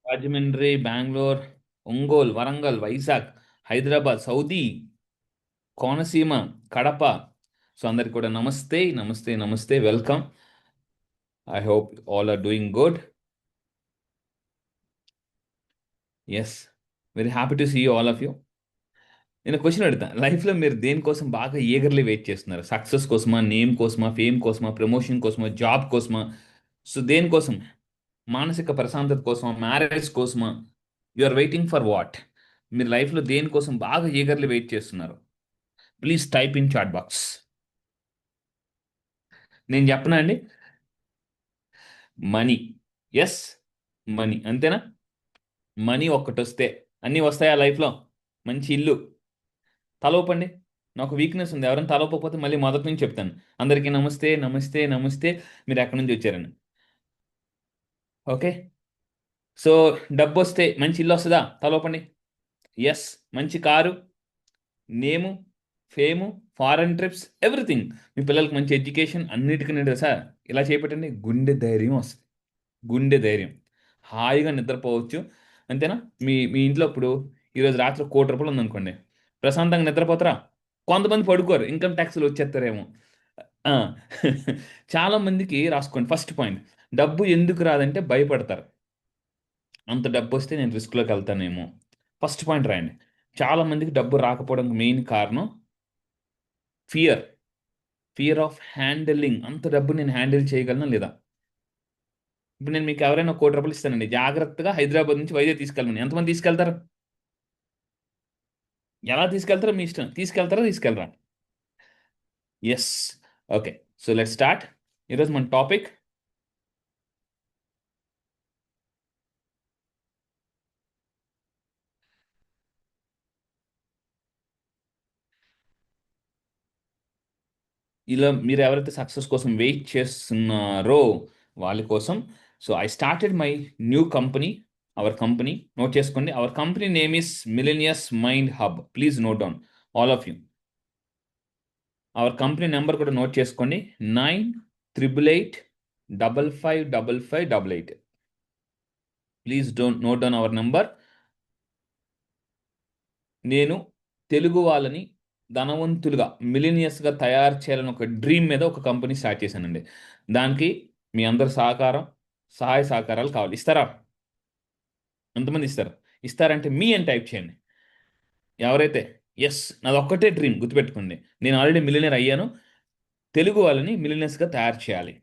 Rajahmundry, Bengaluru, Ongole, Warangal, Vizag, Hyderabad, Saudi, Konaseema, Kadapa. So అందరికి కూడా నమస్తే, నమస్తే, నమస్తే, welcome. I hope all are doing good. Yes, very happy to see all of you. నేను క్వశ్చన్ అడుగుతా, లైఫ్లో మీరు దేనికోసం బాగా ఈగర్లీ వెయిట్ చేస్తున్నారు? సక్సెస్ కోసమా, నేమ్ కోసమా, ఫేమ్ కోసమా, ప్రమోషన్ కోసమా, జాబ్ కోసమా? సో దేనికోసం? మానసిక ప్రశాంతత కోసమా, మ్యారేజ్ కోసమా? You are waiting for what? మీరు లైఫ్లో దేనికోసం బాగా ఈగర్లీ వెయిట్ చేస్తున్నారు? Please type in chat box. నేను చెప్పనా అండి? మనీ. ఎస్, మనీ, అంతేనా? మనీ ఒక్కటి వస్తే అన్నీ వస్తాయా లైఫ్లో? మంచి ఇల్లు. తలవపండి. నాకు వీక్నెస్ ఉంది, ఎవరైనా తలవకపోతే మళ్ళీ మొదటి నుంచి చెప్తాను. అందరికీ నమస్తే, నమస్తే, నమస్తే. మీరు ఎక్కడి నుంచి వచ్చారని. ఓకే. సో డబ్బు వస్తే మంచి ఇల్లు వస్తుందా? తలవపండి. ఎస్. మంచి కారు, నేము, ఫేము, ఫారెన్ ట్రిప్స్, ఎవ్రీథింగ్. మీ పిల్లలకి మంచి ఎడ్యుకేషన్, అన్నిటికీ సార్ ఇలా చేపట్టండి, గుండె ధైర్యం వస్తుంది. గుండె ధైర్యం. హాయిగా నిద్రపోవచ్చు. అంతేనా? మీ మీ ఇంట్లో ఇప్పుడు ఈరోజు రాత్రి ₹1,00,00,000 ఉందనుకోండి, ప్రశాంతంగా నిద్రపోతారా? కొంతమంది పడుకోరు, ఇన్కమ్ ట్యాక్స్లు వచ్చేస్తారేమో. ఆ, చాలా మందికి రాసుకోండి ఫస్ట్ పాయింట్. డబ్బు ఎందుకు రాదంటే భయపడతారు. అంత డబ్బు వస్తే నేను రిస్క్లోకి వెళ్తానేమో. ఫస్ట్ పాయింట్ రాయండి. చాలా మందికి డబ్బు రాకపోవడానికి మెయిన్ కారణం ఫియర్. Fear of handling. అంత డబ్బు నేను హ్యాండిల్ చేయగలనా లేదా? ఇప్పుడు నేను మీకు ఎవరైనా ₹1,00,00,000 ఇస్తానండి, జాగ్రత్తగా హైదరాబాద్ నుంచి వైజాగ్ తీసుకెళ్ళమని, ఎంతమంది తీసుకెళ్తారు? ఎలా తీసుకెళ్తారో మీ ఇష్టం. తీసుకెళ్తారా, తీసుకెళ్ళరా? Yes. Okay. So let start. ఈరోజు మన టాపిక్ ఇలా మీరు ఎవరైతే సక్సెస్ కోసం వెయిట్ చేస్తున్నారో వాళ్ళ కోసం. So I started my new company. Our company note చేసుకోండి. Our company name is Millenius mind hub. Please note down, all of you. Our company number కూడా నోట్ చేసుకోండి. 9888555588. Please don't note down our number. నేను తెలుగు వాళ్ళని ధనవంతులుగా, మిలీనియస్గా తయారు చేయాలని ఒక dream మీద ఒక కంపెనీ స్టార్ట్ చేశానండి. దానికి మీ అందరి సహకారం, సహాయ సహకారాలు కావాలి. ఇస్తారా? ఎంతమంది ఇస్తారు? ఇస్తారంటే మీ అని టైప్ చేయండి. ఎవరైతే ఎస్, నాది ఒక్కటే డ్రీమ్, గుర్తుపెట్టుకోండి. నేను ఆల్రెడీ మిలియనర్ అయ్యాను. తెలుగు వాళ్ళని మిలియనర్స్గా తయారు చేయాలి.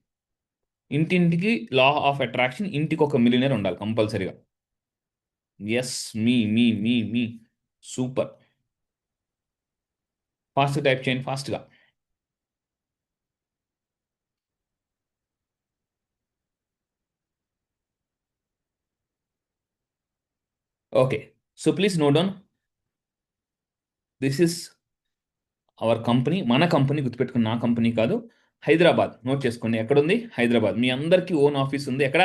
ఇంటింటికి లా ఆఫ్ అట్రాక్షన్, ఇంటికి ఒక మిలియనర్ ఉండాలి కంపల్సరీగా. ఎస్, మీ మీ మీ మీ సూపర్. ఫాస్ట్గా టైప్ చేయండి, ఫాస్ట్గా. Okay. So please note down, this is our company. మన కంపెనీ, గుర్తుపెట్టుకుని, నా కంపెనీ కాదు. హైదరాబాద్ నోట్ చేసుకోండి. ఎక్కడుంది? హైదరాబాద్. మీ అందరికీ ఓన్ ఆఫీస్ ఉంది. ఎక్కడ?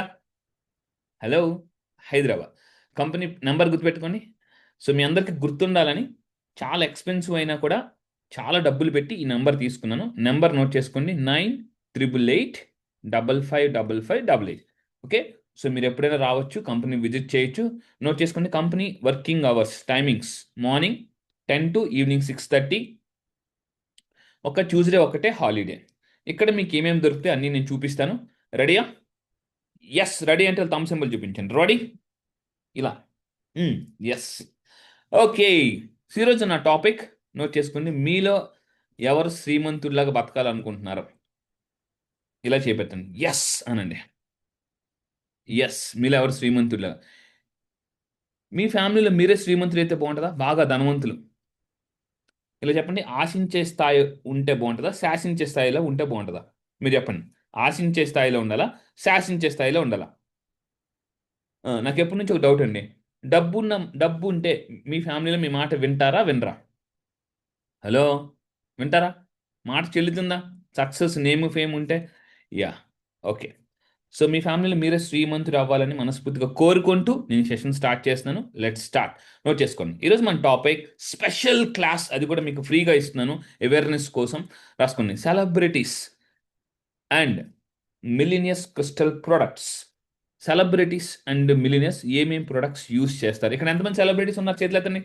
హలో, హైదరాబాద్. కంపెనీ నెంబర్ గుర్తుపెట్టుకోండి. సో మీ అందరికీ గుర్తుండాలని, చాలా ఎక్స్పెన్సివ్ అయినా కూడా చాలా డబ్బులు పెట్టి ఈ నెంబర్ తీసుకున్నాను. నెంబర్ నోట్ చేసుకోండి. 9888555588. ఓకే. సో మీరు ఎప్పుడైనా రావచ్చు, కంపెనీ విజిట్ చేయొచ్చు. నోట్ చేసుకోండి. Company working hours, timings: morning 10 to evening 6:30. ఒక ట్యూస్డే ఒకటే హాలిడే. ఇక్కడ మీకు ఏమేమి దొరికితే అన్నీ నేను చూపిస్తాను. రెడీయా? ఎస్, రెడీ అంటే థమ్స్ సింబల్ చూపించండి. రెడీ? ఇలా. ఎస్. ఓకే. ఈరోజు నా టాపిక్ నోట్ చేసుకోండి. మీలో ఎవరు శ్రీమంతుడిలాగా బతకాలనుకుంటున్నారు? ఇలా చేపెట్టండి. ఎస్ అనండి. ఎస్, మీలో ఎవరు శ్రీమంతుడిలాగా? మీ ఫ్యామిలీలో మీరే శ్రీమంతులు అయితే బాగుంటుందా, బాగా ధనవంతులు? ఇలా చెప్పండి. ఆశించే స్థాయి ఉంటే బాగుంటుందా, శాసించే స్థాయిలో ఉంటే బాగుంటుందా? మీరు చెప్పండి. ఆశించే స్థాయిలో ఉండాలా, శాసించే స్థాయిలో ఉండాలా? నాకు ఎప్పటి నుంచి ఒక డౌట్ అండి. డబ్బున్న డబ్బు ఉంటే మీ ఫ్యామిలీలో మీ మాట వింటారా, వినరా? హలో, వింటారా? మాట చెల్లుతుందా? సక్సెస్, నేమ్, ఫేమ్ ఉంటే. యా. ఓకే. సో మీ ఫ్యామిలీలో మీరే శ్రీమంతుడు అవ్వాలని మనస్ఫూర్తిగా కోరుకుంటూ నేను సెషన్ స్టార్ట్ చేస్తున్నాను. Let's start. నోట్ చేసుకోండి. ఈరోజు మన టాపిక్ స్పెషల్ క్లాస్, అది కూడా మీకు ఫ్రీగా ఇస్తున్నాను అవేర్నెస్ కోసం. రాసుకోండి. Celebrities and Millenius crystal products. Celebrities and millionaires ఏమేం ప్రొడక్ట్స్ యూస్ చేస్తారు? ఇక్కడ ఎంతమంది సెలబ్రిటీస్ ఉన్నారు? చేతులు ఎత్తండి.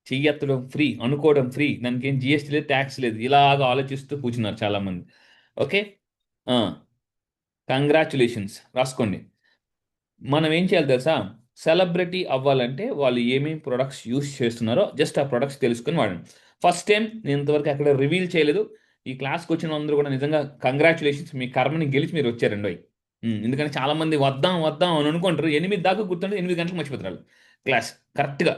చెయ్యెత్తడం ఫ్రీ, అనుకోవడం ఫ్రీ, దానికి ఏం జిఎస్టీ లేదు, ట్యాక్స్ లేదు, ఇలాగ ఆలోచిస్తూ కూర్చున్నారు చాలామంది. ఓకే, కంగ్రాచులేషన్స్, రాసుకోండి. మనం ఏం చేయాలి తెలుసా? సెలబ్రిటీ అవ్వాలంటే వాళ్ళు ఏమేమి ప్రొడక్ట్స్ యూస్ చేస్తున్నారో జస్ట్ ఆ ప్రొడక్ట్స్ తెలుసుకొని వాడండి. ఫస్ట్ టైం నేను ఇంతవరకు అక్కడ రివీల్ చేయలేదు. ఈ క్లాస్కి వచ్చిన అందరూ కూడా నిజంగా కంగ్రాచులేషన్స్, మీ కర్మని గెలిచి మీరు వచ్చారండి. ఎందుకంటే చాలా మంది వద్దాం వద్దాం అని అనుకుంటారు, 8 దాకా గుర్తుంటే 8 గంటలకు మర్చిపోతారు వాళ్ళు. క్లాస్ కరెక్ట్గా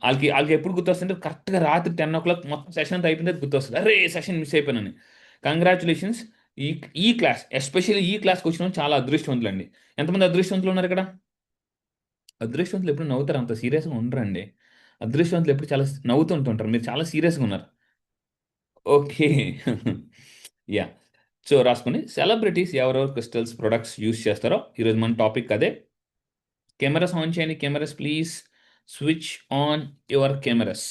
వాళ్ళకి వాళ్ళకి ఎప్పుడు గుర్తొస్తుంటే కరెక్ట్గా రాత్రి 10 o'clock మొత్తం సెషన్ అంతా అయిపోయింది గుర్తొస్తుంది, అరే సెషన్ మిస్ అయిపోయినాను. కంగ్రాచులేషన్స్. ఈ ఈ క్లాస్, ఎస్పెషల్లీ ఈ క్లాస్కి వచ్చిన వాళ్ళు చాలా అదృష్టవంతులండి. ఎంతమంది అదృష్టవంతులు ఉన్నారు ఇక్కడ? అదృష్టవంతులు ఎప్పుడు నవ్వుతారు, అంత సీరియస్గా ఉండరండి. అదృష్టవంతులు ఎప్పుడు చాలా నవ్వుతుంటుంటారు, మీరు చాలా సీరియస్గా ఉన్నారు. ఓకే. యా. సో రాసుకొని సెలబ్రిటీస్ ఎవరెవరు క్రిస్టల్స్ ప్రొడక్ట్స్ యూస్ చేస్తారో ఈరోజు మన టాపిక్ అదే. కెమెరాస్ ఆన్ చేయండి. Cameras please switch on your cameras.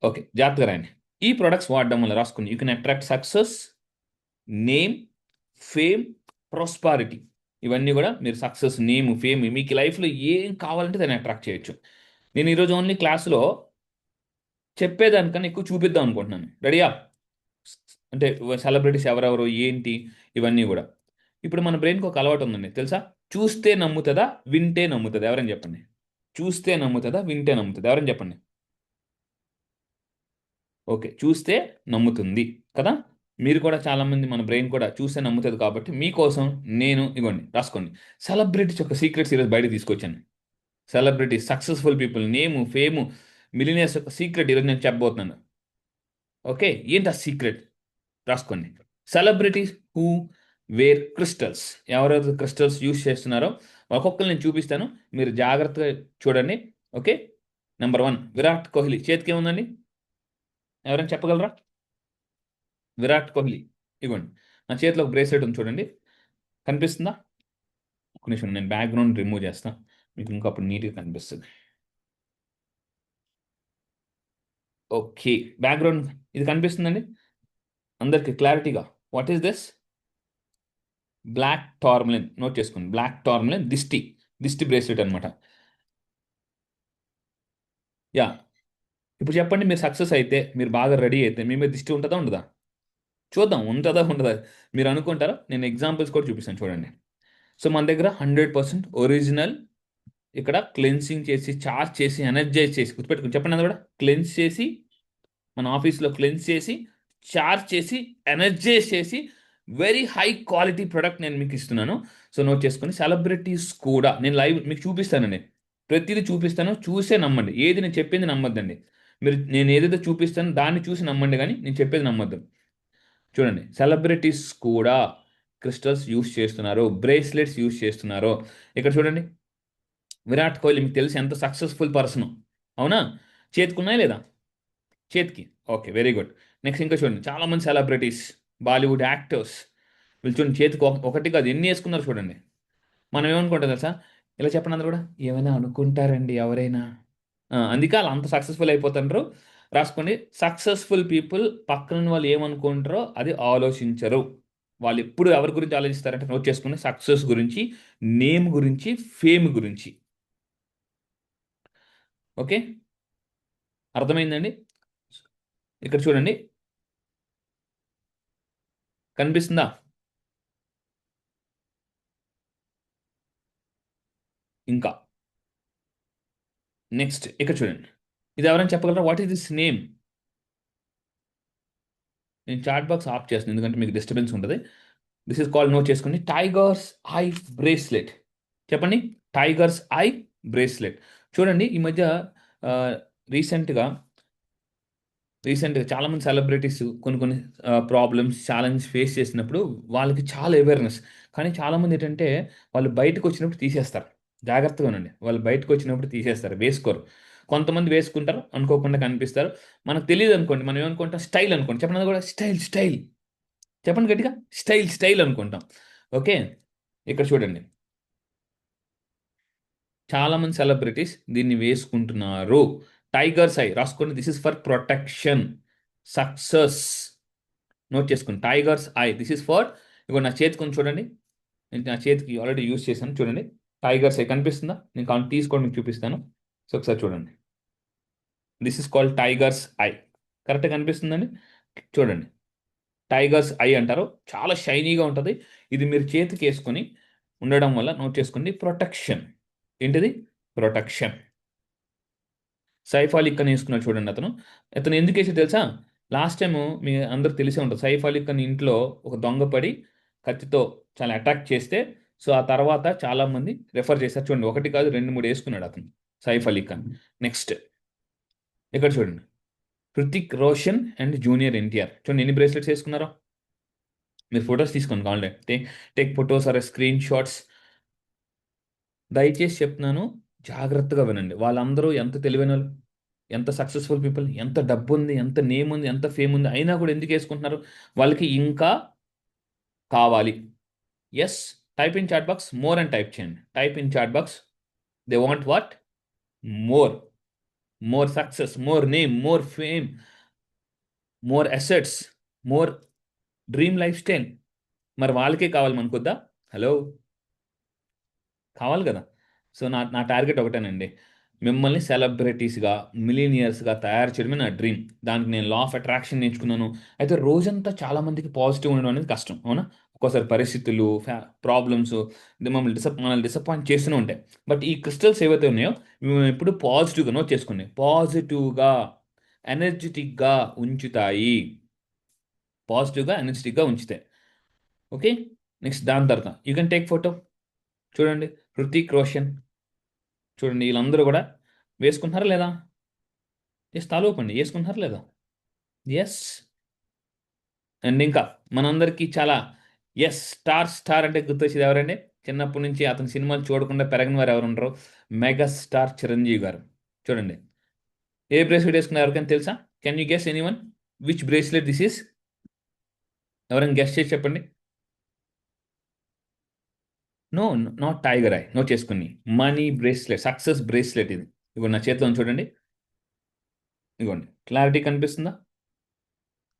Okay, జాగ్రత్తగా రాయండి. ఈ ప్రొడక్ట్స్ వాడడం వల్ల రాసుకుని you can attract success, name, fame, prosperity. ఇవన్నీ కూడా మీరు సక్సెస్, నేమ్, ఫేమ్, మీకు లైఫ్లో ఏం కావాలంటే దాన్ని అట్రాక్ట్ చేయొచ్చు. నేను ఈరోజు ఓన్లీ క్లాస్లో చెప్పేదానికన్నా ఎక్కువ చూపిద్దాం అనుకుంటున్నాను. రెడీయా? అంటే సెలబ్రిటీస్ ఎవరెవరు ఏంటి ఇవన్నీ కూడా. ఇప్పుడు మన బ్రెయిన్కి ఒక అలవాటు ఉందండి తెలుసా? చూస్తే నమ్ముతుందా, వింటే నమ్ముతుందా? ఎవరైనా చెప్పండి. చూస్తే నమ్ముతుందా, వింటే నమ్ముతుందా? ఎవరైనా చెప్పండి. ఓకే, చూస్తే నమ్ముతుంది కదా. మీరు కూడా చాలామంది, మన బ్రెయిన్ కూడా చూస్తే నమ్ముతుంది కాబట్టి మీకోసం నేను ఇవ్వండి రాసుకోండి. సెలబ్రిటీస్ యొక్క సీక్రెట్స్ ఈరోజు బయట తీసుకొచ్చాను. సెలబ్రిటీ సక్సెస్ఫుల్ పీపుల్ నేము, ఫేము, మిలినియర్స్ యొక్క సీక్రెట్ ఈరోజు నేను చెప్పబోతున్నాను. ఓకే, ఏంటి ఆ సీక్రెట్? రాసుకోండి. సెలబ్రిటీస్ హూ వేర్ క్రిస్టల్స్, ఎవరైతే క్రిస్టల్స్ యూస్ చేస్తున్నారో ఒక్కొక్కరు నేను చూపిస్తాను, మీరు జాగ్రత్తగా చూడండి. Okay, number 1 Virat Kohli. చేతికి ఏముందండి? ఎవరైనా చెప్పగలరా? విరాట్ కోహ్లీ. ఇవ్వండి, నా చేతిలో ఒక బ్రేస్లెట్ ఉంది చూడండి, కనిపిస్తుందా? ఒక నిమిషం, నేను బ్యాక్గ్రౌండ్ రిమూవ్ చేస్తాను, మీకు ఇంకా అప్పుడు నీట్గా కనిపిస్తుంది. ఓకే, బ్యాక్గ్రౌండ్ ఇది కనిపిస్తుందండి అందరికి క్లారిటీగా? What is this? Black tourmaline. Note చేసుకోండి, బ్లాక్ టార్మలిన్ దిష్టి, దిష్టి బ్రేస్లెట్ అనమాట. యా. ఇప్పుడు చెప్పండి, మీరు సక్సెస్ అయితే, మీరు బాగా రెడీ అయితే మీ మీద దిష్టి ఉంటుందా ఉండదా? చూద్దాం, ఉంటుందా ఉండదా. మీరు అనుకుంటారా? నేను ఎగ్జాంపుల్స్ కూడా చూపిస్తాను చూడండి. సో మన దగ్గర 100% ఒరిజినల్, ఇక్కడ క్లెన్సింగ్ చేసి, చార్జ్ చేసి, ఎనర్జైజ్ చేసి, గుర్తుపెట్టుకుని చెప్పండి అది కూడా. క్లెన్స్ చేసి, మన ఆఫీస్లో క్లెన్స్ చేసి, చార్జ్ చేసి, ఎనర్జైజ్ చేసి, వెరీ హై క్వాలిటీ ప్రొడక్ట్ నేను మీకు ఇస్తున్నాను. సో నోట్ చేసుకుని, సెలబ్రిటీస్ కూడా నేను లైవ్ మీకు చూపిస్తానండి, ప్రతిదీ చూపిస్తాను, చూసే నమ్మండి. ఏది నేను చెప్పింది నమ్మొద్దండి. మీరు నేను ఏదైతే చూపిస్తానో దాన్ని చూసి నమ్మండి, కానీ నేను చెప్పేది నమ్మొద్దు. చూడండి, సెలబ్రిటీస్ కూడా క్రిస్టల్స్ యూస్ చేస్తున్నారు, బ్రేస్లెట్స్ యూస్ చేస్తున్నారు. ఇక్కడ చూడండి, విరాట్ కోహ్లీ మీకు తెలిసి ఎంత సక్సెస్ఫుల్ పర్సన్, అవునా? చేతికున్నాయా లేదా? చేతికి. Okay, very good. నెక్స్ట్ ఇంకా చూడండి, చాలామంది సెలబ్రిటీస్, బాలీవుడ్ యాక్టర్స్, వీళ్ళు చూడండి చేతికి ఒకటి కాదు ఎన్ని వేసుకున్నారు చూడండి. మనం ఏమనుకుంటాం తెలుసా? ఇలా చెప్పండి అందరూ కూడా, ఏమైనా అనుకుంటారండి ఎవరైనా. అందుకే వాళ్ళు అంత సక్సెస్ఫుల్ అయిపోతుంటారు. రాసుకోండి, సక్సెస్ఫుల్ పీపుల్ పక్కన వాళ్ళు ఏమనుకుంటారో అది ఆలోచించరు. వాళ్ళు ఎప్పుడు ఎవరి గురించి ఆలోచిస్తారంటే, నోట్ చేసుకుని, సక్సెస్ గురించి, నేమ్ గురించి, ఫేమ్ గురించి. ఓకే, అర్థమైందండి? ఇక్కడ చూడండి, కనిపిస్తుందా? ఇంకా నెక్స్ట్ ఇక్కడ చూడండి, ఇది ఎవరైనా చెప్పగలరా? What is this name? నేను చాట్ బాక్స్ ఆఫ్ చేస్తాను ఎందుకంటే మీకు డిస్టర్బెన్స్ ఉంటుంది. దిస్ ఇస్ కాల్డ్, నోట్ చేసుకోండి, టైగర్స్ ఐ బ్రేస్లెట్. చెప్పండి, టైగర్స్ ఐ బ్రేస్లెట్. చూడండి, ఈ మధ్య రీసెంట్గా రీసెంట్గా చాలామంది సెలబ్రిటీస్ కొన్ని కొన్ని ప్రాబ్లమ్స్, ఛాలెంజ్ ఫేస్ చేసినప్పుడు వాళ్ళకి చాలా అవేర్నెస్. కానీ చాలామంది ఏంటంటే, వాళ్ళు బయటకు వచ్చినప్పుడు తీసేస్తారు. జాగ్రత్తగా ఉండండి, వాళ్ళు బయటకు వచ్చినప్పుడు తీసేస్తారు, వేసుకోరు. కొంతమంది వేసుకుంటారు, అనుకోకుండా కనిపిస్తారు. మనకు తెలియదు అనుకోండి, మనం ఏమనుకుంటాం? స్టైల్ అనుకోండి. చెప్పండి, అది కూడా స్టైల్, స్టైల్. చెప్పండి గట్టిగా, స్టైల్, స్టైల్ అనుకుంటాం. ఓకే, ఇక్కడ చూడండి, చాలామంది సెలబ్రిటీస్ దీన్ని వేసుకుంటున్నారు. టైగర్స్ ఐ రాసుకోండి. This is for protection, success. Note చేసుకోండి. Tiger's eye, this is for. ఇగో నా చేతికి కొంచెం చూడండి, నేను నా చేతికి ఆల్రెడీ యూజ్ చేశాను చూడండి. టైగర్స్ ఐ కనిపిస్తుందా? నేను కాల్ తీసుకోండి, మీకు చూపిస్తాను. సో ఒకసారి చూడండి. This is called tiger's eye. కరెక్ట్గా కనిపిస్తుందండి? చూడండి, టైగర్స్ ఐ అంటారు. చాలా షైనీగా ఉంటుంది. ఇది మీరు చేతికి వేసుకొని ఉండడం వల్ల నోట్ చేసుకోండి, ప్రొటెక్షన్. ఏంటిది? ప్రొటెక్షన్. సైఫ్ అలీ ఖాన్ వేసుకున్నాడు చూడండి. అతను అతను ఎందుకు వేసి తెలుసా? లాస్ట్ టైం మీ అందరికి తెలిసే ఉంటుంది. సైఫ్ అలీ ఖాన్ ఇంట్లో ఒక దొంగ పడి కత్తితో చాలా అటాక్ చేస్తే, సో ఆ తర్వాత చాలా మంది రెఫర్ చేశారు చూడండి. ఒకటి కాదు, రెండు మూడు వేసుకున్నాడు అతను, సైఫ్ అలీ ఖాన్. నెక్స్ట్ ఇక్కడ చూడండి, హృతిక్ రోషన్ అండ్ జూనియర్ ఎన్టీఆర్. చూడండి ఎన్ని బ్రేస్లెట్స్ వేసుకున్నారో. మీరు ఫొటోస్ తీసుకోండి కావాలంటే. Take photos or screen shots. దయచేసి చెప్తున్నాను, జాగ్రత్తగా వినండి. వాళ్ళందరూ ఎంత తెలివైన వాళ్ళు, ఎంత సక్సెస్ఫుల్ పీపుల్, ఎంత డబ్బు ఉంది, ఎంత నేమ్ ఉంది, ఎంత ఫేమ్ ఉంది, అయినా కూడా ఎందుకు వేసుకుంటున్నారు? వాళ్ళకి ఇంకా కావాలి. Yes, type in chat box more అని టైప్ చేయండి. Type in chat box. They want what? More. More success, more name, more fame, more assets, more dream lifestyle. మరి వాళ్ళకే కావాలి, మనకొద్దా? హలో, కావాలి కదా. సో నా నా టార్గెట్ ఒకటేనండి, మిమ్మల్ని సెలబ్రిటీస్గా, మిలీనియర్స్గా తయారు చేయడమే నా డ్రీమ్. దానికి నేను లా ఆఫ్ అట్రాక్షన్ నేర్చుకున్నాను. అయితే రోజంతా చాలామందికి పాజిటివ్ ఉండడం అనేది కష్టం, అవునా? ఒక్కోసారి పరిస్థితులు, ప్రాబ్లమ్స్ మనల్ని డిసప్పాయింట్ చేస్తూనే ఉంటాయి. బట్ ఈ క్రిస్టల్స్ ఏవైతే ఉన్నాయో, మేము ఎప్పుడు పాజిటివ్గా నోట్ చేసుకోండి, పాజిటివ్గా, ఎనర్జెటిక్గా ఉంచుతాయి. పాజిటివ్గా, ఎనర్జెటిక్గా ఉంచుతాయి. ఓకే. నెక్స్ట్ దాని తర్వాత యూ కెన్ టేక్ ఫోటో. చూడండి, హృతిక్ రోషన్ చూడండి, వీళ్ళందరూ కూడా వేసుకుంటున్నారా లేదా? ఎస్, తాలూపండి, వేసుకుంటున్నారా లేదా? ఎస్. అండ్ ఇంకా మనందరికీ చాలా, ఎస్, స్టార్. స్టార్ అంటే గుర్తొచ్చేది ఎవరండి? చిన్నప్పటి నుంచి అతని సినిమాలు చూడకుండా పెరగని వారు ఎవరు ఉండరు? మెగా స్టార్ చిరంజీవి గారు. చూడండి, ఏ బ్రేస్లెట్ వేసుకున్నారు ఎవరికైనా తెలుసా? Can you guess anyone which bracelet this is? ఎవరైనా గెస్ చేసి చెప్పండి. No, not tiger eye. Note చేసుకుని, మనీ బ్రేస్లెట్, సక్సెస్ బ్రేస్లెట్ ఇది. ఇదిగోండి నా చేతిలో ఉంది చూడండి. ఇదిగోండి, క్లారిటీ కనిపిస్తుందా?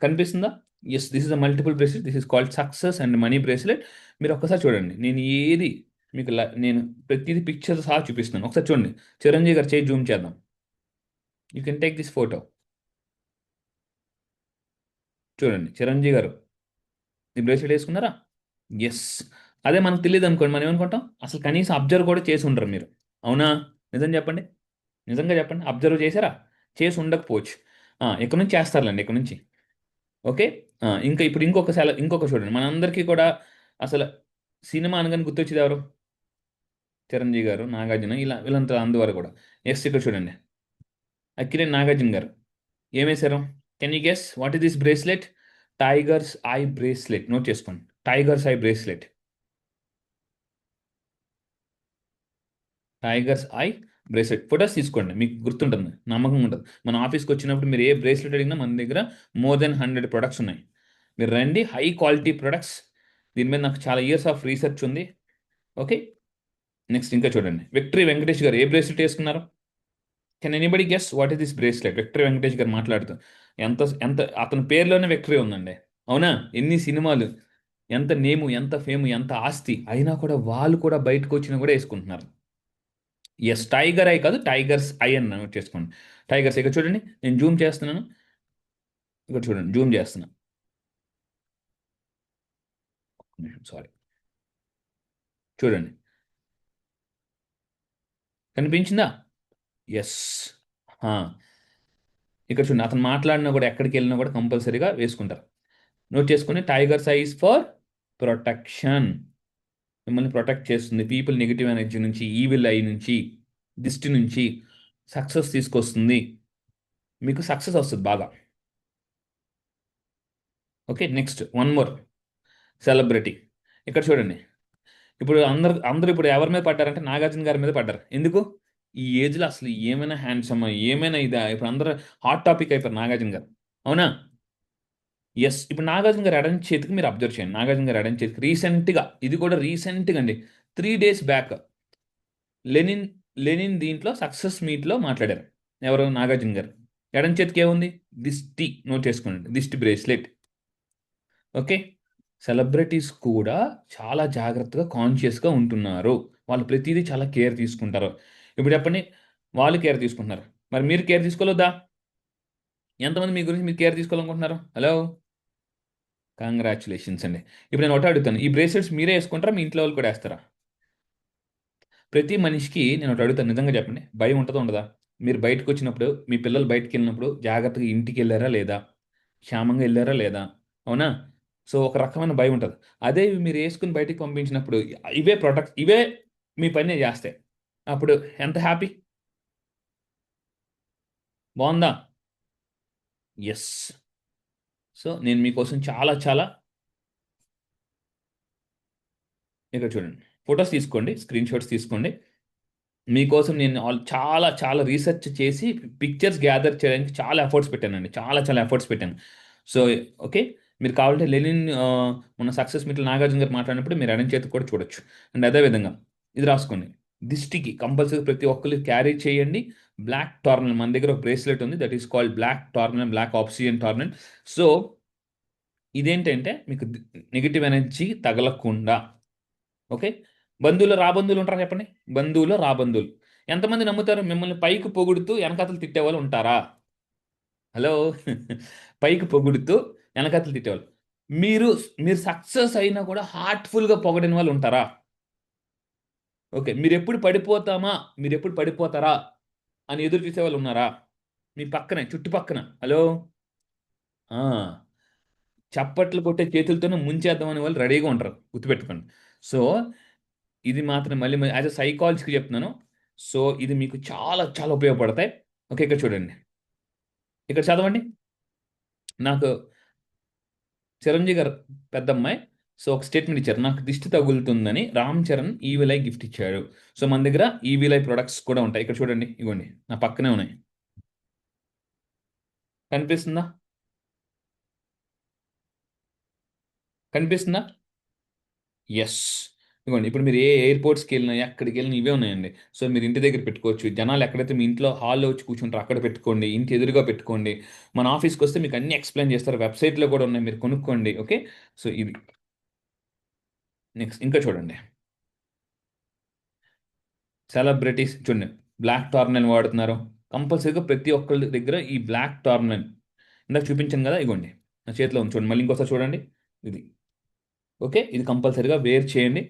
కనిపిస్తుందా? Yes, this is a multiple bracelet. This is called success and money bracelet. మీరు ఒక్కసారి చూడండి, నేను ఏది మీకు నేను ప్రతిదీ పిక్చర్ సహా చూపిస్తున్నాను. ఒకసారి చూడండి, చిరంజీవి గారు చేయి జూమ్ చేద్దాం. You can take this photo. చూడండి, చిరంజీవి గారు ఈ బ్రేస్లెట్ వేసుకున్నారా? ఎస్. అదే మనకు తెలియదు అనుకోండి, మనం ఏమనుకుంటాం? అసలు కనీసం అబ్జర్వ్ కూడా చేసి ఉండరు మీరు, అవునా? నిజం చెప్పండి, నిజంగా చెప్పండి, అబ్జర్వ్ చేశారా? చేసి ఉండకపోవచ్చు. ఇక్కడ నుంచి చేస్తారులేండి, ఇక్కడ నుంచి. ఓకే. ఇంకా ఇప్పుడు ఇంకొక చూడండి, మనందరికీ కూడా అసలు సినిమా అనగానే గుర్తొచ్చేది ఎవరు? చిరంజీవి గారు, నాగార్జున, ఇలా వీళ్ళంతా అందువారు కూడా. ఎస్, ఇక్కడ చూడండి, అక్కినేని నాగార్జున గారు ఏమేశారు? Can you guess what is this bracelet? Tiger's eye bracelet. Note చేసుకోండి, tiger's eye bracelet. Tiger's eye bracelet. Photos తీసుకోండి, మీకు గుర్తుంటుంది, నమ్మకం ఉంటుంది. మన ఆఫీస్కి వచ్చినప్పుడు మీరు ఏ బ్రేస్లెట్ అడిగినా మన దగ్గర మోర్ దెన్ 100 ప్రొడక్ట్స్ ఉన్నాయి. మీరు రండి, హై క్వాలిటీ ప్రొడక్ట్స్. దీని మీద నాకు చాలా ఇయర్స్ ఆఫ్ రీసెర్చ్ ఉంది. ఓకే. నెక్స్ట్ ఇంకా చూడండి, విక్టరీ వెంకటేష్ గారు ఏ బ్రేస్లెట్ వేసుకున్నారు? Can anybody guess what is this bracelet? Victory Venkatesh గారు మాట్లాడుతూ, ఎంత ఎంత అతని పేరులోనే విక్టరీ ఉందండి, అవునా? ఎన్ని సినిమాలు, ఎంత నేము, ఎంత ఫేము, ఎంత ఆస్తి, అయినా కూడా వాళ్ళు కూడా బయటకు వచ్చినా కూడా వేసుకుంటున్నారు. ఎస్, టైగర్ ఐ కాదు, టైగర్స్ ఐ అని నోట్ చేసుకోండి. టైగర్స్. ఇక్కడ చూడండి, నేను జూమ్ చేస్తున్నాను. ఇక్కడ చూడండి, జూమ్ చేస్తున్నా. సారీ, చూడండి, కనిపించిందా? ఎస్. ఇక్కడ చూడండి, అతను మాట్లాడినా కూడా, ఎక్కడికి వెళ్ళినా కూడా కంపల్సరీగా వేసుకుంటారు. నోట్ చేసుకుని, tiger's eye is for protection. మిమ్మల్ని ప్రొటెక్ట్ చేస్తుంది పీపుల్ నెగిటివ్ ఎనర్జీ నుంచి, ఈవిల్ ఐ నుంచి, దిష్టి నుంచి. సక్సెస్ తీసుకొస్తుంది, మీకు సక్సెస్ వస్తుంది బాగా. Okay. Next one more celebrity. ఇక్కడ చూడండి, ఇప్పుడు అందరు అందరూ ఇప్పుడు ఎవరి మీద పడ్డారంటే నాగార్జున గారి మీద పడ్డారు. ఎందుకు? ఈ ఏజ్లో అసలు ఏమైనా హ్యాండ్సమ్, ఏమైనా ఇదా, ఇప్పుడు అందరూ హాట్ టాపిక్ అయిపోయారు నాగార్జున గారు, అవునా? ఎస్. ఇప్పుడు నాగార్జున గారు ఎడం చేతికి మీరు అబ్జర్వ్ చేయండి. నాగార్జున గారు ఎడం చేతికి రీసెంట్గా, ఇది కూడా రీసెంట్గా అండి, 3 days బ్యాక్ లెనిన్ లెనిన్ దీంట్లో సక్సెస్ మీట్లో మాట్లాడారు. ఎవరు? నాగార్జున గారు. ఎడం చేతికి ఏముంది? దిష్టి. నోట్ చేసుకోండి, దిష్టి బ్రేస్లెట్. ఓకే. సెలబ్రిటీస్ కూడా చాలా జాగ్రత్తగా, కాన్షియస్‌గా ఉంటున్నారు. వాళ్ళు ప్రతీదీ చాలా కేర్ తీసుకుంటారు. ఇప్పుడు చెప్పండి, వాళ్ళు కేర్ తీసుకుంటున్నారు. మరి మీరు కేర్ తీసుకోలేదా? ఎంతమంది మీ గురించి మీరు కేర్ తీసుకోవాలనుకుంటున్నారు? హలో! కంగ్రాచ్యులేషన్స్ అండి. ఇప్పుడు నేను ఒకటే అడుగుతాను. ఈ బ్రేస్లెట్స్ మీరే యేసుకుంటారా? మీ ఇంట్లో వాళ్ళు కూడా యేస్తారా? ప్రతి మనిషికి నేను ఒకటి అడుగుతాను, నిజంగా చెప్పండి. భయం ఉంటదా? ఉండదా? మీరు బయటకొచ్చినప్పుడు, మీ పిల్లలు బయటికెళ్ళినప్పుడు జాగ్రత్తగా ఇంటికెళ్లారా లేదా? క్షేమంగా ఎళ్లారా లేదా? అవునా? సో, ఒక రకమైన భయం ఉంటది. అదే ఇవి మీరు యేసుకొని బయటికి పంపించినప్పుడు ఇవే మీ పని జేస్తాయి. అప్పుడు ఎంత హ్యాపీ? బావుందా? యెస్. సో, నేను మీకోసం చాలా చాలా ఇక్కడ చూడండి. ఫోటోస్ తీసుకోండి. స్క్రీన్ షాట్స్ తీసుకోండి. మీకోసం నేను చాలా చాలా రీసెర్చ్ చేసి పిక్చర్స్ గ్యాదర్ చేయడానికి చాలా ఎఫర్ట్స్ పెట్టానండి. చాలా చాలా ఎఫర్ట్స్ పెట్టాను. So, okay. మీరు కావాలంటే మొన్న సక్సెస్ మీట్‌లో నాగార్జున గారు మాట్లాడినప్పుడు మీరు ఎడమ చేతికి కూడా చూడొచ్చు. అండ్ అదే విధంగా ఇది రాసుకోండి. దిష్టికి కంపల్సరీ ప్రతి ఒక్కళ్ళు క్యారీ చేయండి. బ్లాక్ టార్నల్ మన దగ్గర ఒక బ్రేస్లెట్ ఉంది. That is called black tourmaline, black obsidian tourmaline. So, ఇదేంటంటే మీకు నెగెటివ్ ఎనర్జీ తగలకుండా. ఓకే. బంధువులు ఉంటారా చెప్పండి? బంధువులు, రాబంధువులు. ఎంతమంది నమ్ముతారు మిమ్మల్ని పైకి పొగుడుతూ ఎనకాతల తిట్టేవాళ్ళు ఉంటారా? హలో! పైకి పొగుడుతూ ఎనకాతల తిట్టేవాళ్ళు. మీరు మీరు సక్సెస్ అయినా కూడా హార్ట్‌ఫుల్‌గా పొగడని వాళ్ళు ఉంటారా? ఓకే. మీరెప్పుడు పడిపోతారా అని ఎదురు చూసేవాళ్ళు ఉన్నారా? మీ పక్కనే, చుట్టుపక్కన. హలో! ఆ! చప్పట్లు కొట్టే చేతులతోనే ముంచేద్దాం అనే వాళ్ళు రెడీగా ఉంటారు. గుర్తుపెట్టుకోండి. సో, ఇది మాత్రం మళ్ళీ యాస్ ఎ సైకాలజిస్ట్‌గా చెప్తున్నాను. సో, ఇది మీకు చాలా చాలా ఉపయోగపడతాయి. ఓకే. ఇక్కడ చూడండి. ఇక్కడ చదవండి. నాకు 'చిరంజీవి' గారు పెద్దమ్మాయి. సో, ఒక స్టేట్మెంట్ ఇచ్చారు. నాకు దిష్టి తగులుతుందని 'Ram Charan' evil eye gift ఇచ్చాడు. సో, మన దగ్గర ఈవిల్ ఐ ప్రొడక్ట్స్ కూడా ఉంటాయి. ఇక్కడ చూడండి. ఇగోండి. నా పక్కనే ఉన్నాయి. కనిపిస్తుందా? కనిపిస్తుందా? యెస్. ఇదిగోండి. ఇప్పుడు మీరు ఏ ఎయిర్‌పోర్ట్స్‌కెళ్ళినా, ఎక్కడికెళ్ళినా ఇవే ఉన్నాయండి. సో, మీరు ఇంటి దగ్గర పెట్టుకోవచ్చు. జనాలు ఎక్కడైతే మీ ఇంట్లో హాల్‌లో వచ్చి కూర్చుంటారో అక్కడ పెట్టుకోండి. ఇంటి ఎదురుగా పెట్టుకోండి. మన ఆఫీస్‌కొస్తే మీకు అన్నీ ఎక్స్‌ప్లెయిన్ చేస్తారు. వెబ్‌సైట్‌లో కూడా ఉన్నాయి. మీరు కొనుక్కోండి. ఓకే. సో, ఇది. నెక్స్ట్ ఇంకా చూడండి. సెలబ్రిటీస్ చూడండి. బ్లాక్ టార్నెల్ వాడుతున్నారు. కంపల్సరీగా ప్రతి ఒక్కళ్ళ దగ్గర ఈ బ్లాక్ టార్నెల్ ఇందాక చూపించాను గదా! ఇగోండి. నా చేతిలో ఉంది చూడండి. మళ్ళీ ఇంకోసారి చూడండి. ఇది. ఓకే. ఇది కంపల్సరీగా వేర్ చేయండి.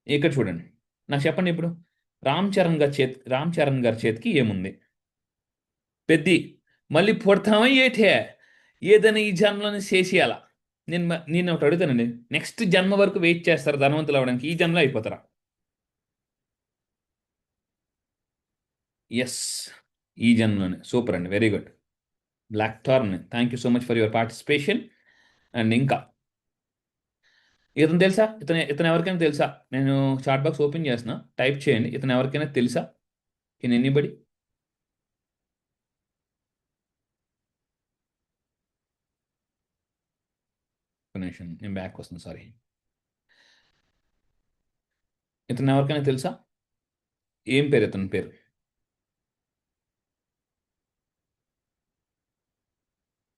ఇక్కడ చూడండి. నాకు చెప్పండి ఇప్పుడు. 'రామ్ చరణ్' గారి చేతికి ఏముంది? పెద్ది. మళ్ళీ పుడతామా ఏటే? ఏదైనా ఈ జన్మలోనే చేసేయాల. నేనొకటి అడుగుతానండి. నెక్స్ట్ జన్మ వరకు వెయిట్ చేస్తారా ధనవంతులవ్వడానికి? ఈ జన్మలో అయిపోతారా? యెస్. ఈ జన్మలోనే. సూపర్ అండి. Very good. Black tourmaline. Thank you so much for your participation. And ఇంకా ఇతను తెలుసా? ఇతను ఎవరికైనా తెలుసా? నేను చాట్ బాక్స్ ఓపెన్ చేస్తున్నా. టైప్ చేయండి. ఇతను ఎవరికైనా తెలుసా? Can anybody? ఒక్క నిమిషం. నేను బ్యాక్‌కొస్తున్నా. సారీ. ఇతను ఎవరికైనా తెలుసా? ఏం పేరు ఇతని పేరు?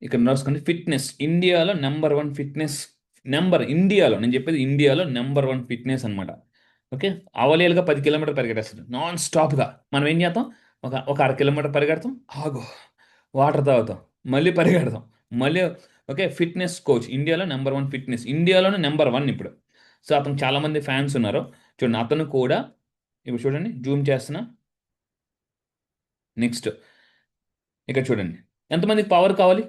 ఇక్కడ రాసుకోండి. ఫిట్‌నెస్. ఇండియాలో నంబర్ 1 ఫిట్‌నెస్ ఇండియాలో నేను చెప్పేది ఇండియాలో నంబర్ 1 ఫిట్‌నెస్ అనమాట. ఓకే. అవలీలగా 10 కిలోమీటర్లు పరిగెట్టేస్తాడు. నాన్ స్టాప్‌గా. మనం ఏం చేద్దాం? ఒక అర కిలోమీటర్ పరిగెడతాం. ఆగు. వాటర్ తాగుతాం. మళ్ళీ పరిగెడతాం. మళ్ళీ ఓకే. Fitness coach. ఇండియాలో నంబర్ 1 ఫిట్‌నెస్. ఇండియాలోనే నంబర్ 1 ఇప్పుడు. సో, అతనికి చాలా మంది ఫ్యాన్స్ ఉన్నారు. చూడండి అతను కూడా ఇప్పుడు చూడండి జూమ్ చేస్తున్నా. నెక్స్ట్ ఇక్కడ చూడండి. ఎంతమందికి పవర్ కావాలి?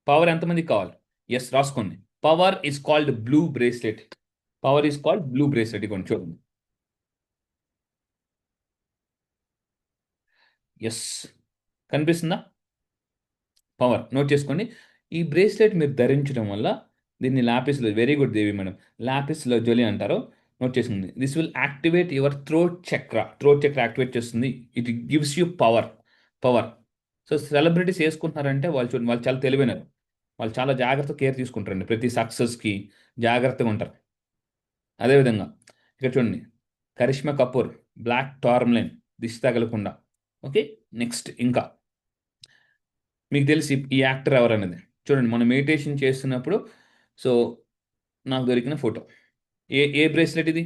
పవర్ ఎంతమందికి కావాలి? యెస్ రాసుకోండి. Power is called blue bracelet. Power is called blue bracelet. ఇదిగోండి చూడండి. యెస్. కనిపిస్తుందా? పవర్. నోట్ చేసుకోండి. ఈ బ్రేస్లెట్ మీరు ధరించడం వల్ల దీన్ని very good Devi madam. Lapis lazuli అంటారు. నోట్ చేసుకోండి. This will activate your throat chakra. Throat chakra activate చేస్తుంది. It gives you power. Power. So, celebrities యేసుకుంటున్నారంటే వాళ్ళు చూడండి వాళ్ళు చాలా తెలివైనరు. వాళ్ళు చాలా జాగ్రత్తగా కేర్ తీసుకుంటారండి. ప్రతి సక్సెస్‌కి జాగ్రత్తగా ఉంటారు. అదే విధంగా ఇక్కడ చూడండి. కరిష్మా కపూర్ బ్లాక్ టార్మ్లైన్, దిష్టి తగలకుండా. ఓకే, నెక్స్ట్ ఇంకా మీకు తెలిసి ఈ యాక్టర్ ఎవరనేది చూడండి. మనం మెడిటేషన్ చేస్తున్నప్పుడు సో నాకు దొరికిన ఫోటో. ఏ ఏ బ్రేస్లెట్ ఇది?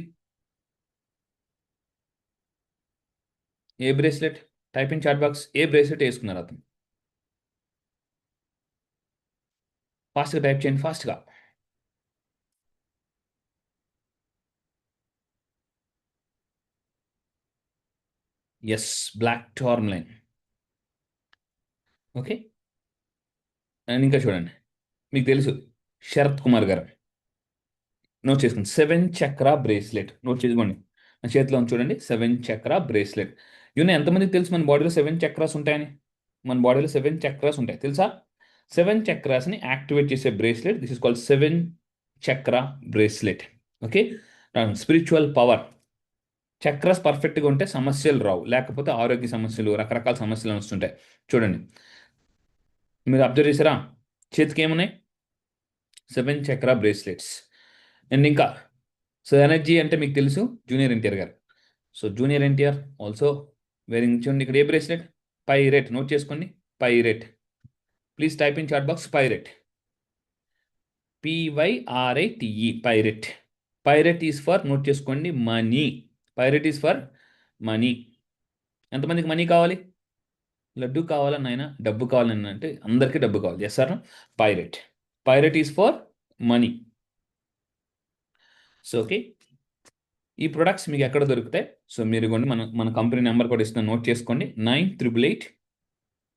ఏ bracelet? Type in chat box. ఏ బ్రేస్లెట్ వేసుకున్నారు అతను? ఫాస్ట్గా టైప్ చేయండి, ఫాస్ట్గా. Yes, black tourmaline. Okay, and ఇంకా చూడండి, మీకు తెలుసు శరత్ కుమార్ గారు. నోట్ చేసుకోండి, 7 చక్ర బ్రేస్లెట్. నోట్ చేసుకోండి, నా చేతిలో ఉంది చూడండి, 7 చక్ర బ్రేస్లెట్. ఎంతమందికి తెలుసు మన బాడీలో 7 చక్రాస్ ఉంటాయని? మన బాడీలో 7 చక్రాస్ ఉంటాయి, తెలుసా? 7 చక్రాస్ని యాక్టివేట్ చేసే బ్రేస్లెట్, దిస్ ఇస్ కాల్డ్ 7 చక్ర bracelet. Okay, spiritual power. Chakras పర్ఫెక్ట్గా ఉంటే సమస్యలు రావు, లేకపోతే ఆరోగ్య సమస్యలు, రకరకాల సమస్యలు వస్తుంటాయి. చూడండి, మీరు అబ్జర్వ్ చేశారా? చేతికి ఏమున్నాయి? 7 చక్ర బ్రేస్లెట్స్. అండ్ ఇంకా సో ఎనర్జీ అంటే మీకు తెలుసు, junior NTR garu. So junior NTR also wearing. చూడండి ఇక్కడ ఏ బ్రేస్లెట్? పైరెట్. నోట్ చేసుకోండి, pyrite. Please type in chat box pyrite. PYRATE, pyrite. Pyrite is for, note చేసుకోండి, money. Pyrite is for money. ఎంతమందికి మనీ కావాలి? లడ్డు కావాలని ఆయన, డబ్బు కావాలని అంటే అందరికీ డబ్బు కావాలి. Yes sir. Pyrite. Pyrite is for money. So okay, ఈ ప్రొడక్ట్స్ మీకు ఎక్కడ దొరుకుతాయి? సో మీరు కొన్ని మన మన కంపెనీ నెంబర్ కూడా ఇస్తున్నా, నోట్ చేసుకోండి, 9888.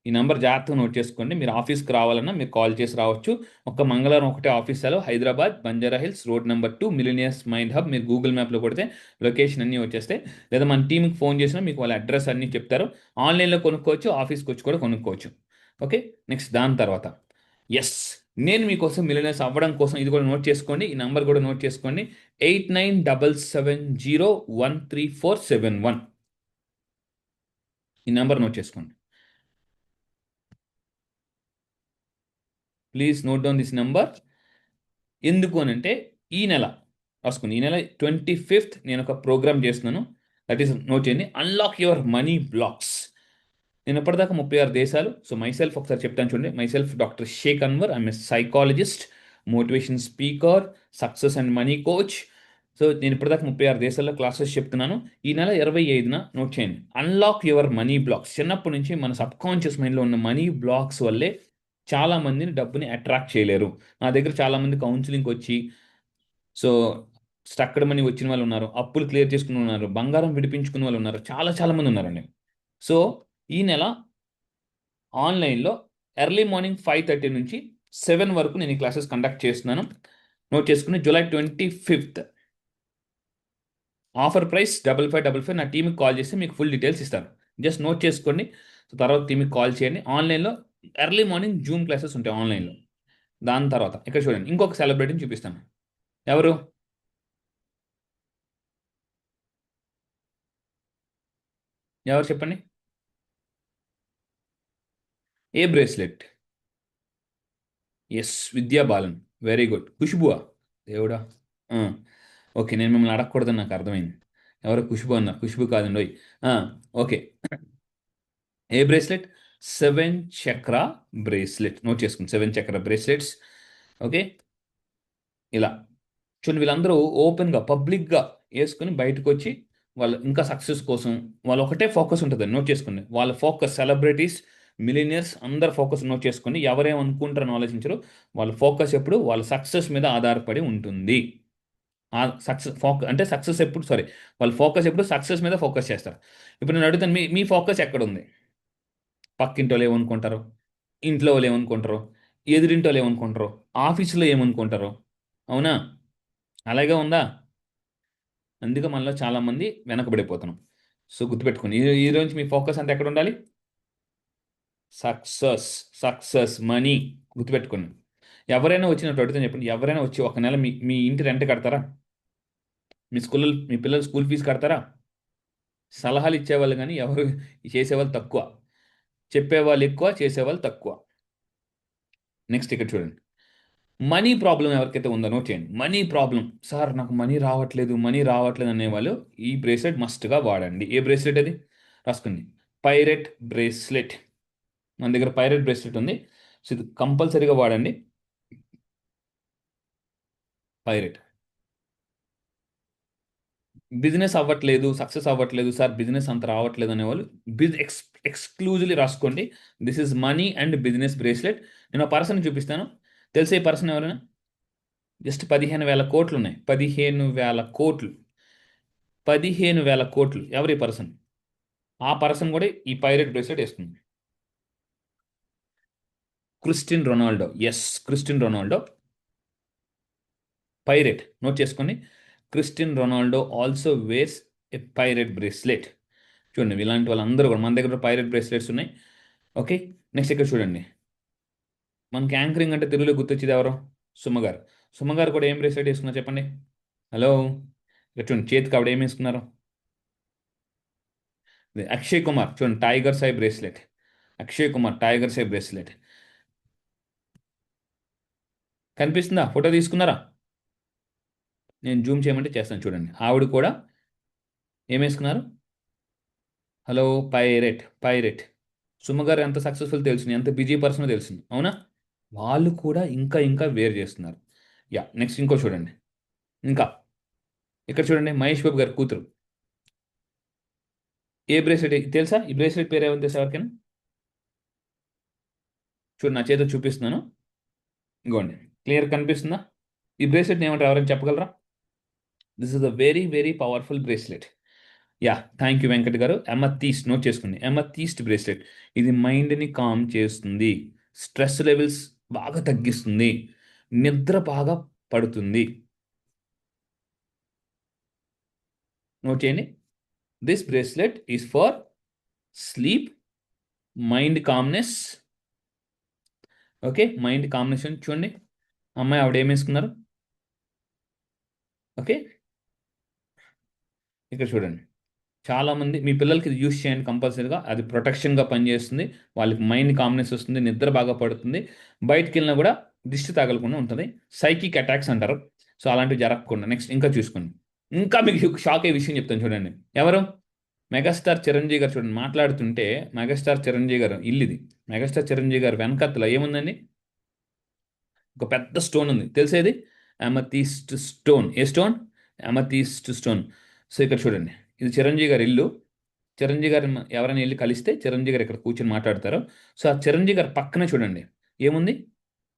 ఈ నెంబర్ జాగ్రత్తగా నోట్ చేసుకోండి. మీరు ఆఫీస్కి రావాలన్నా మీరు కాల్ చేసి రావచ్చు. ఒక్క మంగళవారం ఒకటే ఆఫీస్ సెలవు, Hyderabad Banjara Hills road number 2, millionaires mind hub. మీరు గూగుల్ మ్యాప్లో కొడితే లొకేషన్ అన్నీ వచ్చేస్తాయి. లేదా మన టీంకి ఫోన్ చేసినా మీకు వాళ్ళ అడ్రస్ అన్నీ చెప్తారు. ఆన్లైన్లో కొనుక్కోవచ్చు, ఆఫీస్కి వచ్చి కూడా కొనుక్కోవచ్చు. ఓకే, నెక్స్ట్ దాని తర్వాత ఎస్, నేను మీకోసం మిలియనర్స్ అవ్వడం కోసం ఇది కూడా నోట్ చేసుకోండి, ఈ నంబర్ కూడా నోట్ చేసుకోండి, 8977013471. ఈ నెంబర్ నోట్ చేసుకోండి, please note down this number. ఎందుకు అని అంటే ఈ నెల రాసుకోండి, ఈ నెల 25th నేను ఒక ప్రోగ్రామ్ చేస్తున్నాను. దట్ ఈస్, నోట్ చేయండి, అన్లాక్ యువర్ మనీ బ్లాక్స్. నేను ఇప్పటిదాకా 36 దేశాలు. సో మైసెల్ఫ్ ఒకసారి చెప్తాను చూడండి, myself doctor Sheikh Anwar. I'm a psychologist, motivation speaker, success and money coach. So నేను ఇప్పటిదాకా 36 దేశాల్లో క్లాసెస్ చెప్తున్నాను. ఈ నెల 25న నోట్ చేయండి, అన్లాక్ యువర్ మనీ బ్లాక్స్. చిన్నప్పటి నుంచి మన సబ్ కాన్షియస్ మైండ్లో ఉన్న మనీ బ్లాక్స్ వల్లే చాలా మందిని డబ్బుని అట్రాక్ట్ చేయలేరు. నా దగ్గర చాలా మంది కౌన్సిలింగ్కి వచ్చి సో స్టక్డ్ మనీ వచ్చిన వాళ్ళు ఉన్నారు, అప్పులు క్లియర్ చేసుకున్న ఉన్నారు, బంగారం విడిపించుకున్న వాళ్ళు ఉన్నారు, చాలా చాలా మంది ఉన్నారండి. సో ఈ నెల ఆన్లైన్లో ఎర్లీ మార్నింగ్ 5:30 నుంచి 7 వరకు నేను ఈ క్లాసెస్ కండక్ట్ చేస్తున్నాను. నోట్ చేసుకుని, జూలై 25th. Offer price 5555. నా టీంకి కాల్ చేసి మీకు ఫుల్ డీటెయిల్స్ ఇస్తాను, జస్ట్ నోట్ చేసుకోండి. సో తర్వాత టీంకి కాల్ చేయండి. ఆన్లైన్లో ఎర్లీ మార్నింగ్ జూమ్ క్లాసెస్ ఉంటాయి ఆన్లైన్లో. దాని తర్వాత ఇక్కడ చూడండి, ఇంకొక సెలబ్రిటీని చూపిస్తాను. ఎవరు? ఎవరు చెప్పండి? ఏ bracelet? Yes, Vidya Balan. Very good. ఖుష్బువా? దేవుడా. ఆ, ఓకే, నేను మిమ్మల్ని అడగకూడదని నాకు అర్థమైంది. ఎవరో ఖుష్బు అన్నారు, ఖుష్బు కాదండి ఓయ్. ఓకే, ఏ బ్రేస్లెట్? 7 చక్ర బ్రేస్లెట్. నోట్ చేసుకోండి, 7 చక్ర బ్రేస్లెట్స్. ఓకే, ఇలా చూడండి, వీళ్ళందరూ ఓపెన్గా పబ్లిక్గా వేసుకుని బయటకు వచ్చి వాళ్ళు ఇంకా సక్సెస్ కోసం వాళ్ళు ఒకటే ఫోకస్ ఉంటుంది. నోట్ చేసుకోండి, వాళ్ళ ఫోకస్ సెలబ్రిటీస్, మిలీనియర్స్ అందరు ఫోకస్ నోట్ చేసుకోండి. ఎవరేమనుకుంటారని ఆలోచించరు, వాళ్ళ ఫోకస్ ఎప్పుడు వాళ్ళ సక్సెస్ మీద ఆధారపడి ఉంటుంది. ఆ సక్సెస్ అంటే సక్సెస్ ఎప్పుడు, సారీ, వాళ్ళ ఫోకస్ ఎప్పుడు సక్సెస్ మీద ఫోకస్ చేస్తారు. ఇప్పుడు నేను అడుగుతాను, మీ మీ ఫోకస్ ఎక్కడ ఉంది? పక్కింటి వాళ్ళు ఏమనుకుంటారు, ఇంట్లో వాళ్ళు ఏమనుకుంటారు, ఎదురింటి వాళ్ళు ఏమనుకుంటారు, ఆఫీసులో ఏమనుకుంటారు? అవునా? అలాగే ఉందా? అందుకే మనలో చాలామంది వెనకబడిపోతున్నాం. సో గుర్తుపెట్టుకోండి, ఈ రోజు మీ ఫోకస్ అంతా ఎక్కడ ఉండాలి? Success, success, money. గుర్తుపెట్టుకోండి. ఎవరైనా వచ్చినట్టు అడుగుతాను చెప్పండి, ఎవరైనా వచ్చి ఒక నెల మీ మీ ఇంటి రెంట్ కడతారా? మీ పిల్లలు స్కూల్ ఫీజు కడతారా? సలహాలు ఇచ్చేవాళ్ళు కానీ ఎవరు చేసేవాళ్ళు తక్కువ, చెప్పేవాళ్ళు ఎక్కువ, చేసేవాళ్ళు తక్కువ. నెక్స్ట్ ఇక్కడ చూడండి, మనీ ప్రాబ్లం ఎవరికైతే ఉందో నోట్ చేయండి. మనీ ప్రాబ్లం, సార్ నాకు మనీ రావట్లేదు అనేవాళ్ళు ఈ బ్రేస్లెట్ మస్ట్గా వాడండి. ఏ బ్రేస్లెట్ అది రాసుకోండి, పైరెట్ బ్రేస్లెట్. మన దగ్గర పైరెట్ బ్రేస్లెట్ ఉంది. సో ఇది కంపల్సరీగా వాడండి, పైరెట్. బిజినెస్ అవ్వట్లేదు, సక్సెస్ అవ్వట్లేదు సార్, బిజినెస్ అంత రావట్లేదు అనేవాళ్ళు ఎక్స్క్లూజివ్లీ రాసుకోండి, this is money and business bracelet. నేను ఆ పర్సన్ చూపిస్తాను, తెలిసే పర్సన్ ఎవరైనా? జస్ట్ 15,000 కోట్లు ఉన్నాయి, 15,000 కోట్లు, 15,000 కోట్లు. ఎవరి పర్సన్? ఆ పర్సన్ కూడా ఈ పైరెట్ బ్రేస్లెట్ వేస్తుంది. Cristiano Ronaldo. Yes, Cristiano Ronaldo pyrite. Note చేసుకోండి, Cristiano Ronaldo also wears a pyrite bracelet. చూడండి ఇలాంటి వాళ్ళందరూ కూడా మన దగ్గర పైరెట్ బ్రేస్లెట్స్ ఉన్నాయి. ఓకే, నెక్స్ట్ ఇక్కడ చూడండి, మనకి యాంకరింగ్ అంటే తెలుగులో గుర్తొచ్చేది ఎవరు? సుమగారు. సుమగారు కూడా ఏం బ్రేస్లెట్ వేసుకున్నారు చెప్పండి? హలో, ఇక్కడ చూడండి చేతికి ఆవిడ ఏం వేసుకున్నారు? అక్షయ్ కుమార్, చూడండి టైగర్ సై బ్రేస్లెట్. అక్షయ్ కుమార్ టైగర్ సై బ్రేస్లెట్ కనిపిస్తుందా? ఫోటో తీసుకున్నారా? నేను జూమ్ చేయమంటే చేస్తాను, చూడండి ఆవిడ కూడా ఏం వేసుకున్నారు? Hello, parrot, parrot. సుమగారు ఎంత సక్సెస్ఫుల్ తెలిసింది, ఎంత బిజీ పర్సన్ తెలిసింది, అవునా? వాళ్ళు కూడా ఇంకా ఇంకా వేర్ చేస్తున్నారు. యా, నెక్స్ట్ ఇంకో చూడండి, ఇంకా ఇక్కడ చూడండి మహేష్ బాబు గారి కూతురు ఏ బ్రేస్లెట్ తెలుసా? ఈ బ్రేస్లెట్ పేరు ఏమని తెలుసా ఎవరికైనా? చూడండి నా చేతితో చూపిస్తున్నాను, ఇంకోండి, క్లియర్ కనిపిస్తుందా? ఈ బ్రేస్లెట్ ఏమంటారు, ఎవరైనా చెప్పగలరా? This is a very very powerful bracelet. Yeah, thank you Venkat గారు. ఎమథీస్ట్, నోట్ చేసుకోండి, ఎమథీస్ట్ బ్రేస్లెట్. ఇది మైండ్ని కామ్ చేస్తుంది, స్ట్రెస్ లెవెల్స్ బాగా తగ్గిస్తుంది, నిద్ర బాగా పడుతుంది. నోట్ చేయండి, this bracelet is for sleep, mind calmness. Okay, mind calmness. చూడండి అమ్మాయి ఆవిడ ఏం వేసుకున్నారు? ఓకే, ఇక్కడ చూడండి, చాలామంది మీ పిల్లలకి ఇది యూస్ చేయండి కంపల్సరీగా, అది ప్రొటెక్షన్గా పనిచేస్తుంది, వాళ్ళకి మైండ్ కామ్నెస్ వస్తుంది, నిద్ర బాగా పడుతుంది, బయటికి వెళ్ళినా కూడా దిష్టి తగలకుండా ఉంటుంది, సైకిక్ అటాక్స్ అంటారు, సో అలాంటివి జరగకుండా. నెక్స్ట్ ఇంకా చూసుకోండి, ఇంకా మీకు షాక్ అయ్యే విషయం చెప్తాను చూడండి. ఎవరు? మెగాస్టార్ చిరంజీవి గారు. చూడండి మాట్లాడుతుంటే మెగాస్టార్ చిరంజీవి గారు ఇల్లు ఇది. మెగాస్టార్ చిరంజీవి గారు వెనకత్తలో ఏముందండి? ఒక పెద్ద స్టోన్ ఉంది, తెలిసేది? అమథీస్ట్ స్టోన్. ఏ స్టోన్? అమథీస్ట్ స్టోన్. సో ఇక్కడ చూడండి, ఇది చిరంజీవి గారి ఇల్లు. చిరంజీవి గారిని ఎవరైనా వెళ్ళి కలిస్తే చిరంజీవి గారు ఇక్కడ కూర్చొని మాట్లాడతారు. సో ఆ చిరంజీవి గారి పక్కనే చూడండి ఏముంది?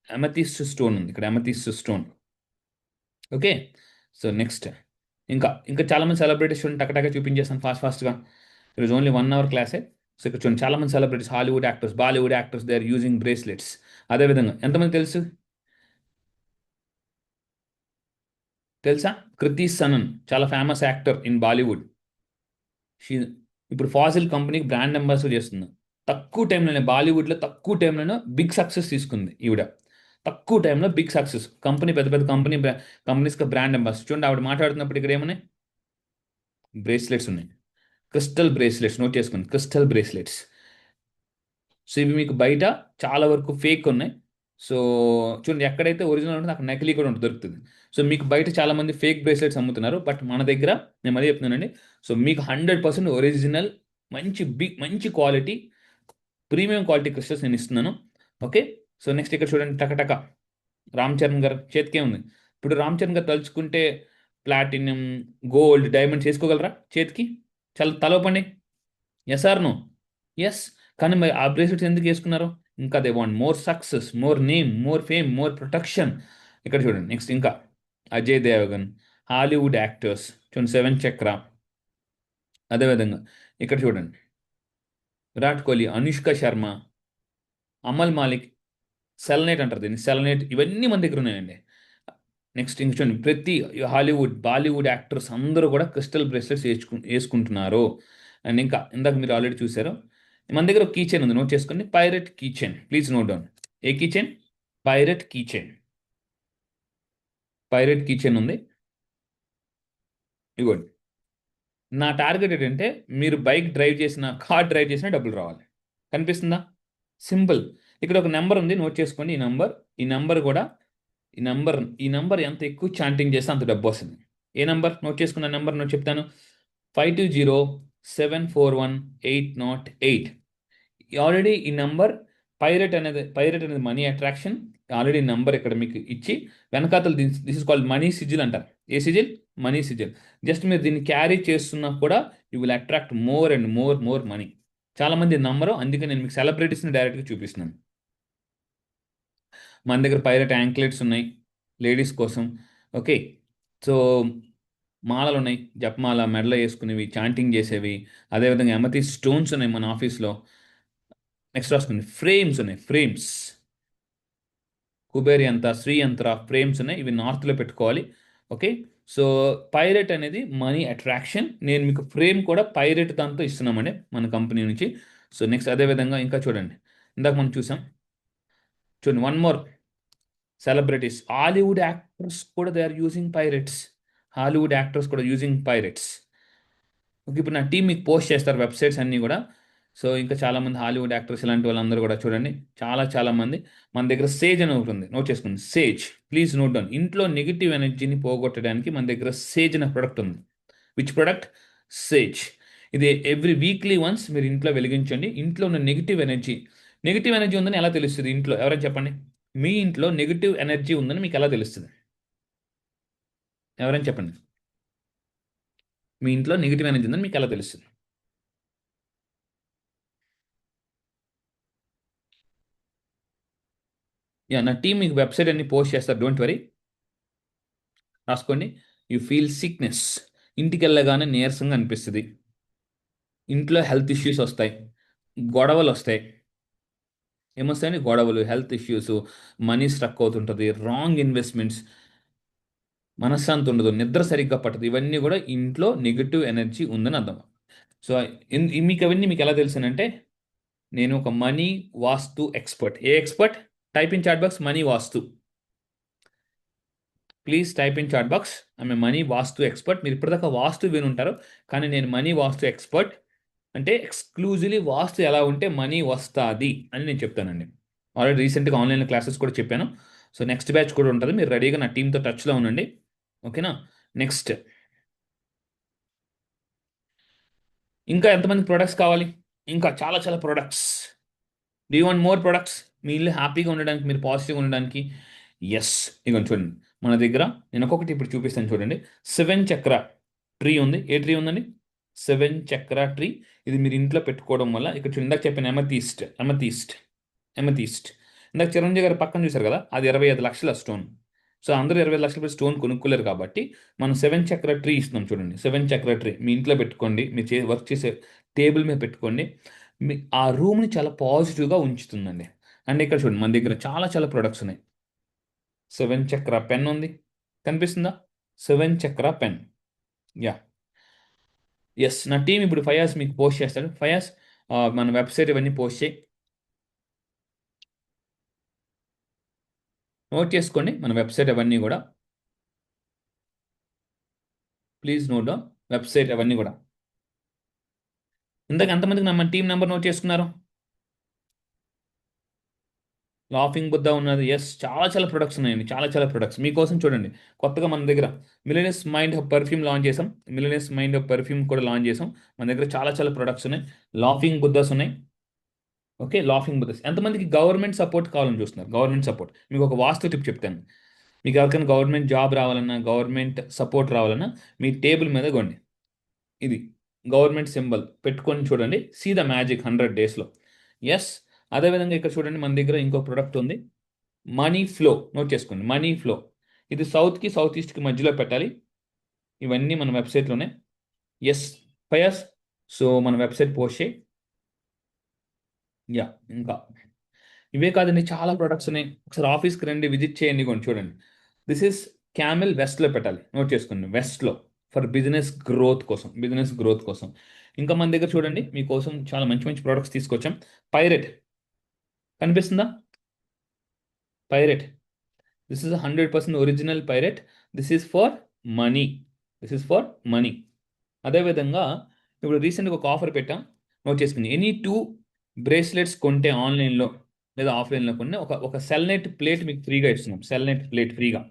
అమథీస్ట్ స్టోన్ ఉంది, ఇక్కడ అమథీస్ట్ స్టోన్. ఓకే, సో నెక్స్ట్ ఇంకా ఇంకా చాలామంది సెలబ్రిటీస్ చూడండి, టకటక చూపించేస్తాను ఫాస్ట్గా. ఈరోజు ఓన్లీ 1 hour క్లాసే. సో ఇక్కడ చూడండి చాలామంది celebrities, Hollywood actors, Bollywood actors, they are using bracelets. అదేవిధంగా ఎంతమంది తెలుసు? తెలుసా? కృతి సనన్ చాలా famous actor in Bollywood. She ఇప్పుడు ఫాజిల్ కంపెనీకి బ్రాండ్ అంబాసిడర్ చేస్తుంది. తక్కువ టైంలోనే బాలీవుడ్లో తక్కువ టైంలోనే బిగ్ సక్సెస్ తీసుకుంది ఈవిడ. తక్కువ టైంలో బిగ్ సక్సెస్, కంపెనీ పెద్ద పెద్ద కంపెనీస్కి బ్రాండ్ అంబాసిడర్. చూడండి ఆవిడ మాట్లాడుతున్నప్పుడు ఇక్కడ ఏమన్నాయి? బ్రేస్లెట్స్ ఉన్నాయి, క్రిస్టల్ బ్రేస్లెట్స్. నోట్ చేసుకోండి, క్రిస్టల్ బ్రేస్లెట్స్. సో ఇవి మీకు బయట చాలా వరకు ఫేక్ ఉన్నాయి. సో చూడండి ఎక్కడైతే ఒరిజినల్ ఉంటుందో అక్కడ నకిలీ కూడా ఉంటుంది, దొరుకుతుంది. సో మీకు బయట చాలా మంది ఫేక్ బ్రేస్లెట్స్ అమ్ముతున్నారు, బట్ మన దగ్గర నేను మళ్ళీ చెప్తున్నానండి, సో మీకు 100% ఒరిజినల్, మంచి క్వాలిటీ, ప్రీమియం క్వాలిటీ క్రిస్టల్స్ నేను ఇస్తున్నాను. ఓకే, సో నెక్స్ట్ ఇక్కడ చూడండి టకటక రామ్ చరణ్ గారు చేతికే ఉంది. ఇప్పుడు రామ్ చరణ్ గారు తలుచుకుంటే ప్లాటినం, గోల్డ్, డైమండ్స్ వేసుకోగలరా చేతికి? చాలా తలపండి, ఎస్ ఆర్ నో? ఎస్. కానీ మరి ఆ బ్రేస్లెట్స్ ఎందుకు వేసుకున్నారు? ఇంకా they want more success, more name, more fame, more protection. ఇక్కడ చూడండి నెక్స్ట్ ఇంకా అజయ్ దేవగన్, హాలీవుడ్ యాక్టర్స్ చూడండి, 7 చక్ర. అదేవిధంగా ఇక్కడ చూడండి విరాట్ కోహ్లీ, అనుష్క శర్మ, అమల్ మాలిక్, సెలనేట్ అంటారు దీన్ని, సెలనేట్, ఇవన్నీ మన దగ్గర ఉన్నాయండి. నెక్స్ట్ ఇంక చూడండి ప్రతి హాలీవుడ్, బాలీవుడ్ యాక్టర్స్ అందరూ కూడా క్రిస్టల్ బ్రేస్లెట్స్ వేసుకుంటున్నారు. అండ్ ఇంకా ఇందాక మీరు ఆల్రెడీ చూశారు, మన దగ్గర ఒక కీ చైన్ ఉంది, నోట్ చేసుకోండి, pyrite key chain. Please note down. ఏ key chain? Pyrite key chain. Pyrite key chain ఉంది, ఇవ్వండి. నా టార్గెట్ ఏంటంటే మీరు బైక్ డ్రైవ్ చేసిన, కార్ డ్రైవ్ చేసినా డబ్బులు రావాలి. కనిపిస్తుందా? సింపుల్. ఇక్కడ ఒక నెంబర్ ఉంది, నోట్ చేసుకోండి, ఈ నెంబర్ కూడా ఈ నంబర్ ఎంత ఎక్కువ చాంటింగ్ చేస్తే అంత డబ్బు వస్తుంది. ఏ నంబర్ నోట్ చేసుకున్న నెంబర్ నోట్ చెప్తాను. 5207418008. ఆల్రెడీ ఈ నంబర్ పైరెట్ అనేది మనీ అట్రాక్షన్. ఆల్రెడీ నంబర్ ఇక్కడ మీకు ఇచ్చి వెనకాతలు దిస్ ఇస్ కాల్డ్ మనీ సిజిల్ అంటారు. ఏ సిజిల్? మనీ సిజిల్. జస్ట్ మీరు దీన్ని క్యారీ చేస్తున్నా కూడా you will attract more and more more money. చాలా మంది నమ్మరు, అందుకే నేను మీకు సెలబ్రిటీస్ని డైరెక్ట్గా చూపిస్తున్నాను. మన దగ్గర పైరెట్ యాంక్లెట్స్ ఉన్నాయి లేడీస్ కోసం. ఓకే, సో మాలలు ఉన్నాయి, జపమాల మెడలో వేసుకునేవి, చాంటింగ్ చేసేవి. అదేవిధంగా ఎమతి స్టోన్స్ ఉన్నాయి మన ఆఫీస్లో. నెక్స్ట్ రాసుకుని ఫ్రేమ్స్ ఉన్నాయి, ఫ్రేమ్స్. కుబేర్ యంత్ర, శ్రీ యంత్ర ఫ్రేమ్స్ ఉన్నాయి. ఇవి నార్త్లో పెట్టుకోవాలి. ఓకే, సో పైరెట్ అనేది మనీ అట్రాక్షన్. నేను మీకు ఫ్రేమ్ కూడా పైరెట్ దాంతో ఇస్తున్నామండి మన కంపెనీ నుంచి. సో నెక్స్ట్ అదేవిధంగా ఇంకా చూడండి, ఇందాక మనం చూసాం చూడండి, one more celebrities. Hollywood actors కూడా they are using pyrites. Hollywood actors కూడా యూజింగ్ పైరెట్స్. ఓకే, ఇప్పుడు నా టీం మీకు పోస్ట్ చేస్తారు వెబ్సైట్స్ అన్నీ కూడా. సో ఇంకా చాలామంది హాలీవుడ్ యాక్టర్స్ ఇలాంటి వాళ్ళందరూ కూడా చూడండి, చాలా మంది. మన దగ్గర సేజ్ అని ఒకటి ఉంది, నోట్ చేసుకోండి. Sage, please note down. ఇంట్లో నెగిటివ్ ఎనర్జీని పోగొట్టడానికి మన దగ్గర సేజ్ అనే ప్రొడక్ట్ ఉంది. Which product? సేజ్. ఇది ఎవ్రీ వీక్లీ వన్స్ మీరు ఇంట్లో వెలిగించండి. ఇంట్లో ఉన్న నెగిటివ్ ఎనర్జీ ఉందని ఎలా తెలుస్తుంది ఇంట్లో? ఎవరైనా చెప్పండి. మీ ఇంట్లో నెగిటివ్ ఎనర్జీ ఉందని మీకు ఎలా తెలుస్తుంది? ఎవరైనా చెప్పండి. మీ ఇంట్లో నెగిటివ్ ఎనర్జీ ఉందని మీకు ఎలా తెలుస్తుంది? యా, నా టీం మీకు వెబ్సైట్ అన్ని పోస్ట్ చేస్తారు, డోంట్ వరీ. రాసుకోండి. You feel sickness. ఇంటికి వెళ్ళగానే నీరసంగా అనిపిస్తుంది. ఇంట్లో హెల్త్ ఇష్యూస్ వస్తాయి, గొడవలు వస్తాయి. ఏమొస్తాయండి? గొడవలు, హెల్త్ ఇష్యూస్, మనీ స్ట్రక్ అవుతుంటుంది, రాంగ్ ఇన్వెస్ట్మెంట్స్, మనశ్శాంతి ఉండదు, నిద్ర సరిగ్గా పట్టదు. ఇవన్నీ కూడా ఇంట్లో నెగిటివ్ ఎనర్జీ ఉందని అర్థం. సో మీకు అవన్నీ మీకు ఎలా తెలుసునంటే, నేను ఒక మనీ వాస్తు ఎక్స్పర్ట్. ఏ expert? Type in chat box money vastu. Please type in chat box I'm a money vastu expert. మీరు ఇప్పటిదాకా వాస్తు వినుంటారు, కానీ నేను మనీ వాస్తు ఎక్స్పర్ట్. అంటే ఎక్స్క్లూజివ్లీ వాస్తు ఎలా ఉంటే మనీ వస్తుంది అని నేను చెప్తానండి. ఆల్రెడీ రీసెంట్గా ఆన్లైన్ క్లాసెస్ కూడా చెప్పాను. సో నెక్స్ట్ బ్యాచ్ కూడా ఉంటుంది, మీరు రెడీగా నా టీంతో టచ్లో ఉండండి. ఓకేనా? నెక్స్ట్ ఇంకా ఎంతమంది ప్రొడక్ట్స్ కావాలి? ఇంకా చాలా products. Do you want more products? మీ ఇల్లు హ్యాపీగా ఉండడానికి, మీరు పాజిటివ్గా ఉండడానికి. ఎస్, ఇక చూడండి మన దగ్గర. నేను ఒక్కొక్కటి ఇప్పుడు చూపిస్తాను చూడండి. 7 చక్ర ట్రీ ఉంది. ఏ ట్రీ ఉందండి? 7 చక్ర ట్రీ. ఇది మీరు ఇంట్లో పెట్టుకోవడం వల్ల, ఇక్కడ చూడండి ఇందాక చెప్పిన ఎమతీస్ట్. ఇందాక చిరంజీవి గారు పక్కన చూశారు కదా, అది 25 లక్షల స్టోన్. సో అందరూ 25 లక్షల పెట్టి స్టోన్ కొనుక్కోలేరు కాబట్టి మనం 7 చక్ర ట్రీ ఇస్తున్నాం చూడండి. 7 చక్ర ట్రీ మీ ఇంట్లో పెట్టుకోండి, మీరు వర్క్ చేసే టేబుల్ మీద పెట్టుకోండి. మీ ఆ రూమ్ని చాలా పాజిటివ్గా ఉంచుతుందండి. అండ్ ఇక్కడ చూడండి మన దగ్గర చాలా ప్రొడక్ట్స్ ఉన్నాయి. 7 చక్ర పెన్ ఉంది, కనిపిస్తుందా? 7 చక్ర పెన్. Yeah, yes. నా టీం ఇప్పుడు ఫయాజ్ మీకు పోస్ట్ చేస్తాడు. ఫయాజ్, మన వెబ్సైట్ ఇవన్నీ పోస్ట్ చేయి. నోట్ చేసుకోండి మన వెబ్సైట్ అవన్నీ కూడా. ప్లీజ్ నోట్ డౌన్ వెబ్సైట్ అవన్నీ కూడా. ఇందాక ఎంతమందికి మన టీం నెంబర్ నోట్ చేసుకున్నారు? లాఫింగ్ బుద్ధ ఉన్నది. ఎస్, చాలా ప్రొడక్ట్స్ ఉన్నాయండి, చాలా ప్రొడక్ట్స్ మీకోసం. చూడండి కొత్తగా మన దగ్గర Millenius mind hub perfume launch చేసాం. మిలినియస్ మైండ్ హబ్ పర్ఫ్యూమ్ కూడా లాంచ్ చేసాం. మన దగ్గర చాలా ప్రొడక్ట్స్ ఉన్నాయి. లాఫింగ్ బుద్ధస్ ఉన్నాయి. Okay, laughing Buddhas. ఎంతమందికి గవర్నమెంట్ సపోర్ట్ కావాలని చూస్తున్నారు? గవర్నమెంట్ సపోర్ట్ మీకు ఒక వాస్తు టిప్ చెప్తాను. మీకు ఎవరికైనా గవర్నమెంట్ జాబ్ రావాలన్నా, గవర్నమెంట్ సపోర్ట్ రావాలన్నా, మీ టేబుల్ మీద కొండి ఇది గవర్నమెంట్ సింబల్ పెట్టుకొని చూడండి. సీ ద మ్యాజిక్ 100 డేస్లో. ఎస్, అదేవిధంగా ఇక్కడ చూడండి మన దగ్గర ఇంకో ప్రొడక్ట్ ఉంది, మనీ ఫ్లో. నోట్ చేసుకోండి, మనీ ఫ్లో. ఇది సౌత్కి సౌత్ ఈస్ట్కి మధ్యలో పెట్టాలి. ఇవన్నీ మన వెబ్సైట్లోనే. ఎస్ ఫయస్, సో మన వెబ్సైట్ పోస్ట్ చేయి. యా, ఇంకా ఇవే కాదండి, చాలా ప్రొడక్ట్స్ ఉన్నాయి. ఒకసారి ఆఫీస్కి రండి, విజిట్ చేయండి, కొన్ని చూడండి. దిస్ ఈస్ క్యామెల్ వెస్ట్లో పెట్టాలి, నోట్ చేసుకోండి, వెస్ట్లో. ఫర్ బిజినెస్ గ్రోత్ కోసం. ఇంకా మన దగ్గర చూడండి మీకోసం చాలా మంచి ప్రొడక్ట్స్ తీసుకొచ్చాం. పైరెట్ కనిపిస్తుందా? Parrot, this is 100% original parrot. This is for money. This is for money. అదేవిధంగా ఇప్పుడు రీసెంట్గా ఒక ఆఫర్ పెట్టాం, నోట్ చేసుకుని. ఎనీ 2 బ్రేస్లెట్స్ కొంటే ఆన్లైన్లో లేదా ఆఫ్లైన్లో కొన్ని ఒక సెల్నెట్ ప్లేట్ మీకు ఫ్రీగా ఇస్తున్నాం. సెల్నెట్ ప్లేట్ ఫ్రీగా.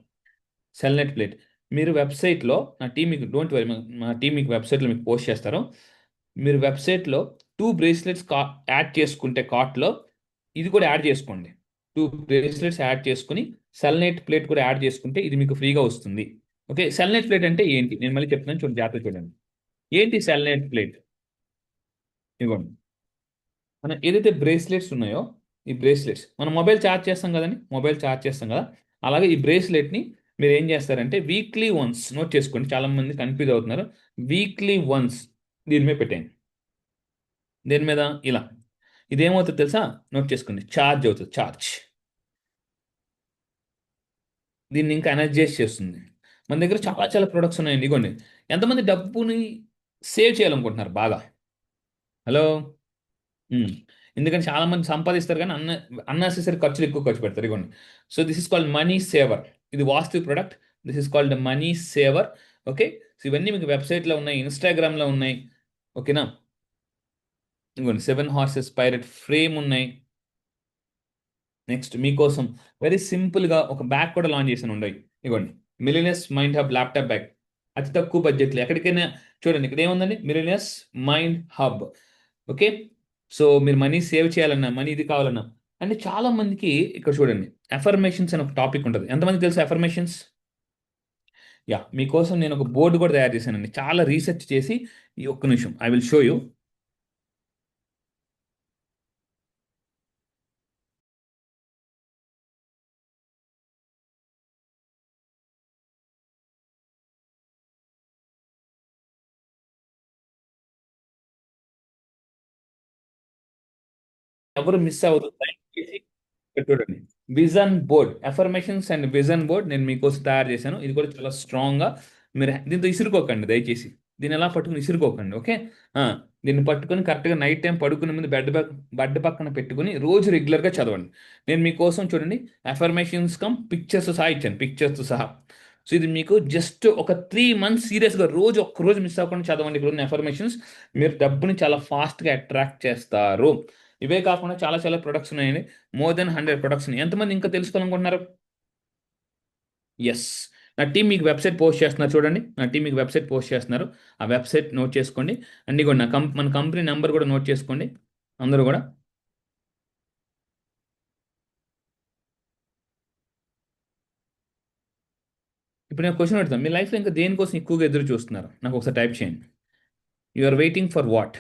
సెల్నెట్ ప్లేట్ మీరు వెబ్సైట్లో, నా టీం మీకు డోంట్ వరీ, మా టీం మీకు వెబ్సైట్లో మీకు పోస్ట్ చేస్తారు. మీరు వెబ్సైట్లో 2 బ్రేస్లెట్స్ యాడ్ చేసుకుంటే కార్ట్లో ఇది కూడా యాడ్ చేసుకోండి. 2 బ్రేస్లెట్స్ యాడ్ చేసుకుని సెల్నైట్ ప్లేట్ కూడా యాడ్ చేసుకుంటే ఇది మీకు ఫ్రీగా వస్తుంది. ఓకే, సెల్నైట్ ప్లేట్ అంటే ఏంటి నేను మళ్ళీ చెప్తున్నాను, చూడండి, జాగ్రత్త చూడండి. ఏంటి సెల్నైట్ ప్లేట్? ఇవ్వండి, మనం ఏదైతే బ్రేస్లెట్స్ ఉన్నాయో, ఈ బ్రేస్లెట్స్ మనం మొబైల్ ఛార్జ్ చేస్తాం కదండి, మొబైల్ ఛార్జ్ చేస్తాం కదా, అలాగే ఈ బ్రేస్లెట్ని మీరు ఏం చేస్తారంటే వీక్లీ వన్స్, నోట్ చేసుకోండి, చాలా మంది కన్ఫ్యూజ్ అవుతున్నారు. వీక్లీ వన్స్ దీని మీద పెట్టండి. దేని మీద? ఇలా. ఇదేమవుతుంది తెలుసా? నోట్ చేసుకోండి, ఛార్జ్ అవుతుంది, ఛార్జ్. దీన్ని ఇంకా ఎనర్జైజ్ చేస్తుంది. మన దగ్గర చాలా చాలా ప్రొడక్ట్స్ ఉన్నాయండి, ఇగోండి. ఎంతమంది డబ్బుని సేవ్ చేయాలనుకుంటున్నారు బాగా? హలో. ఉమ్. ఎందుకంటే చాలా మంది సంపాదిస్తారు కానీ అన్నెసెసరీ ఖర్చులు ఎక్కువ ఖర్చు పెడతారు, ఇగోండి. So this is called money saver. ఇది vastu product. This is called money saver. Okay, so ఇవన్నీ మీకు వెబ్సైట్లో ఉన్నాయి, ఇన్స్టాగ్రామ్లో ఉన్నాయి. ఓకేనా? ఇగోండి, 7 హార్సెస్ పైరెట్ ఫ్రేమ్ ఉన్నాయి. నెక్స్ట్ మీకోసం వెరీ సింపుల్గా ఒక బ్యాగ్ కూడా లాంచ్ చేసాను, ఉండయి. ఇగోండి, Millenius mind hub laptop bag. అతి తక్కువ బడ్జెట్లో ఎక్కడికైనా. చూడండి, ఇక్కడ ఏముందండి, Millenius mind hub. Okay, so మీరు మనీ సేవ్ చేయాలన్నా, మనీ ఇది కావాలన్నా, అంటే చాలా మందికి ఇక్కడ చూడండి, అఫర్మేషన్స్ అని ఒక టాపిక్ ఉంటుంది. ఎంతమంది తెలుసు అఫర్మేషన్స్? యా, మీకోసం నేను ఒక బోర్డు కూడా తయారు చేశానండి, చాలా రీసెర్చ్ చేసి. ఈ ఒక్క నిమిషం, ఐ విల్ షో యూ. ఎవరు మిస్ అవ్వదు, దయచేసి ఇక్కడ చూడండి. Vision board, affirmations and vision board నేను మీకోసం తయారు చేశాను. ఇది కూడా చాలా స్ట్రాంగ్గా. మీరు దీంతో ఇసురుకోకండి దయచేసి. దీన్ని ఎలా పట్టుకుని ఇసురుకోకండి, ఓకే? ఆ, దీన్ని పట్టుకొని కరెక్ట్గా నైట్ టైం పడుకునే ముందు బెడ్ పక్కన పెట్టుకుని రోజు రెగ్యులర్గా చదవండి. నేను మీకోసం చూడండి అఫర్మేషన్స్ కమ్ పిక్చర్స్ సహా ఇచ్చాను, పిక్చర్స్ సహా. సో ఇది మీకు జస్ట్ ఒక 3 మంత్స్ సీరియస్గా రోజు ఒక్క రోజు మిస్ అవ్వకుండా చదవండి. ఇక్కడ ఉన్న అఫర్మేషన్స్ మీరు డబ్బుని చాలా ఫాస్ట్గా అట్రాక్ట్ చేస్తారు. ఇవే కాకుండా చాలా చాలా ప్రొడక్ట్స్ ఉన్నాయండి. మోర్ దెన్ 100 ప్రొడక్ట్స్ ఉన్నాయి. ఎంతమంది ఇంకా తెలుసుకోవాలనుకుంటున్నారు? ఎస్, నా టీం మీకు వెబ్సైట్ పోస్ట్ చేస్తున్నారు, చూడండి. నా టీం మీకు వెబ్సైట్ పోస్ట్ చేస్తున్నారు. ఆ వెబ్సైట్ నోట్ చేసుకోండి. అండ్ ఇగోండి, మన కంపెనీ నెంబర్ కూడా నోట్ చేసుకోండి అందరూ కూడా. ఇప్పుడు నేను క్వశ్చన్ అడుగుతాను, మీ లైఫ్లో ఇంకా దేనికోసం ఎక్కువగా ఎదురు చూస్తున్నారు? నాకు ఒకసారి టైప్ చేయండి. You are waiting for what?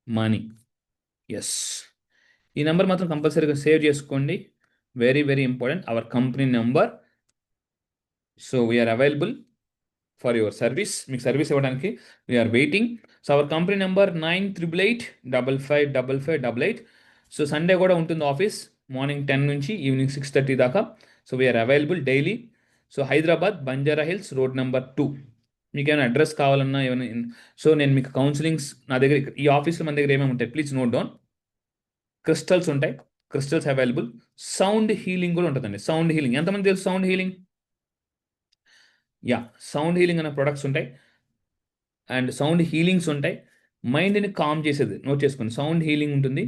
Money. Yes, ఈ నెంబర్ మాత్రం కంపల్సరీగా సేవ్ చేసుకోండి. Very very important, our company number. So we're available for your service. మీకు సర్వీస్ ఇవ్వడానికి we're waiting. So our company number 9888555588. So Sunday కూడా ఉంటుంది office, morning 10 నుంచి evening 6:30 దాకా. So we're available daily. So Hyderabad, Banjara Hills, road number 2. మీకు ఏమైనా address కావాలన్నా ఏమైనా, సో నేను మీకు కౌన్సిలింగ్స్ నా దగ్గర, ఈ ఆఫీస్లో మన దగ్గర ఏమేమి ఉంటాయి ప్లీజ్ నోట్ డౌన్. క్రిస్టల్స్ ఉంటాయి, క్రిస్టల్స్ అవైలబుల్. సౌండ్ హీలింగ్ కూడా ఉంటుందండి. సౌండ్ హీలింగ్ ఎంతమంది తెలుసు? Sound healing, yeah, sound healing అనే ప్రొడక్ట్స్ ఉంటాయి. అండ్ సౌండ్ హీలింగ్స్ ఉంటాయి. మైండ్ని కామ్ చేసేది నోట్ చేసుకోండి, సౌండ్ హీలింగ్ ఉంటుంది.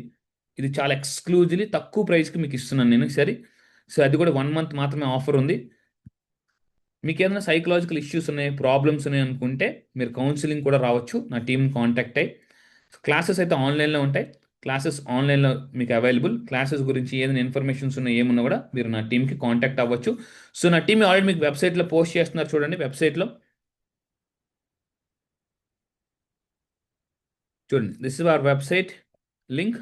ఇది చాలా ఎక్స్క్లూజివ్లీ తక్కువ ప్రైస్కి మీకు ఇస్తున్నాను నేను, సరే. సో అది కూడా 1 మంత్ మాత్రమే ఆఫర్ ఉంది. మీకు ఏదైనా సైకలాజికల్ ఇష్యూస్ ఉన్నాయి, ప్రాబ్లమ్స్ ఉన్నాయి అనుకుంటే మీరు కౌన్సిలింగ్ కూడా రావచ్చు, నా టీం కాంటాక్ట్ అయ్యి. క్లాసెస్ అయితే ఆన్లైన్లో ఉంటాయి. క్లాసెస్ ఆన్లైన్లో మీకు అవైలబుల్. క్లాసెస్ గురించి ఏదైనా ఇన్ఫర్మేషన్స్ ఉన్నా ఏమున్నా కూడా మీరు నా టీంకి కాంటాక్ట్ అవ్వచ్చు. సో నా టీం ఆల్రెడీ మీకు వెబ్సైట్లో పోస్ట్ చేస్తున్నారు, చూడండి. వెబ్సైట్లో చూడండి, this is our website link.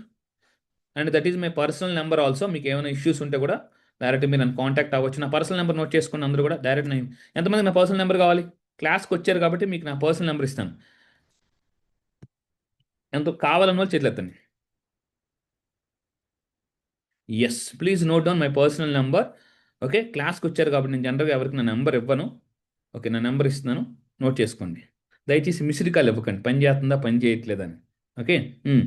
And that is my personal number also. మీకు ఏమైనా ఇష్యూస్ ఉంటే కూడా డైరెక్ట్ మీరు నన్ను కాంటాక్ట్ అవ్వచ్చు. నా పర్సనల్ నెంబర్ నోట్ చేసుకుని అందరూ కూడా డైరెక్ట్ నేను, ఎంతమంది నా పర్సనల్ నెంబర్ కావాలి? క్లాస్కి వచ్చారు కాబట్టి మీకు నా పర్సనల్ నెంబర్ ఇస్తాను. ఎంత కావాలన్న వాళ్ళు చేతులు ఎత్తండి. Yes, please note down my personal number. Okay, క్లాస్కి వచ్చారు కాబట్టి నేను జనరల్గా ఎవరికి నా నెంబర్ ఇవ్వను. ఓకే, నా నెంబర్ ఇస్తున్నాను, నోట్ చేసుకోండి. దయచేసి మిస్డ్ కాల్ ఇవ్వకండి, పని చేస్తుందా పని చేయట్లేదని. ఓకే. మ్.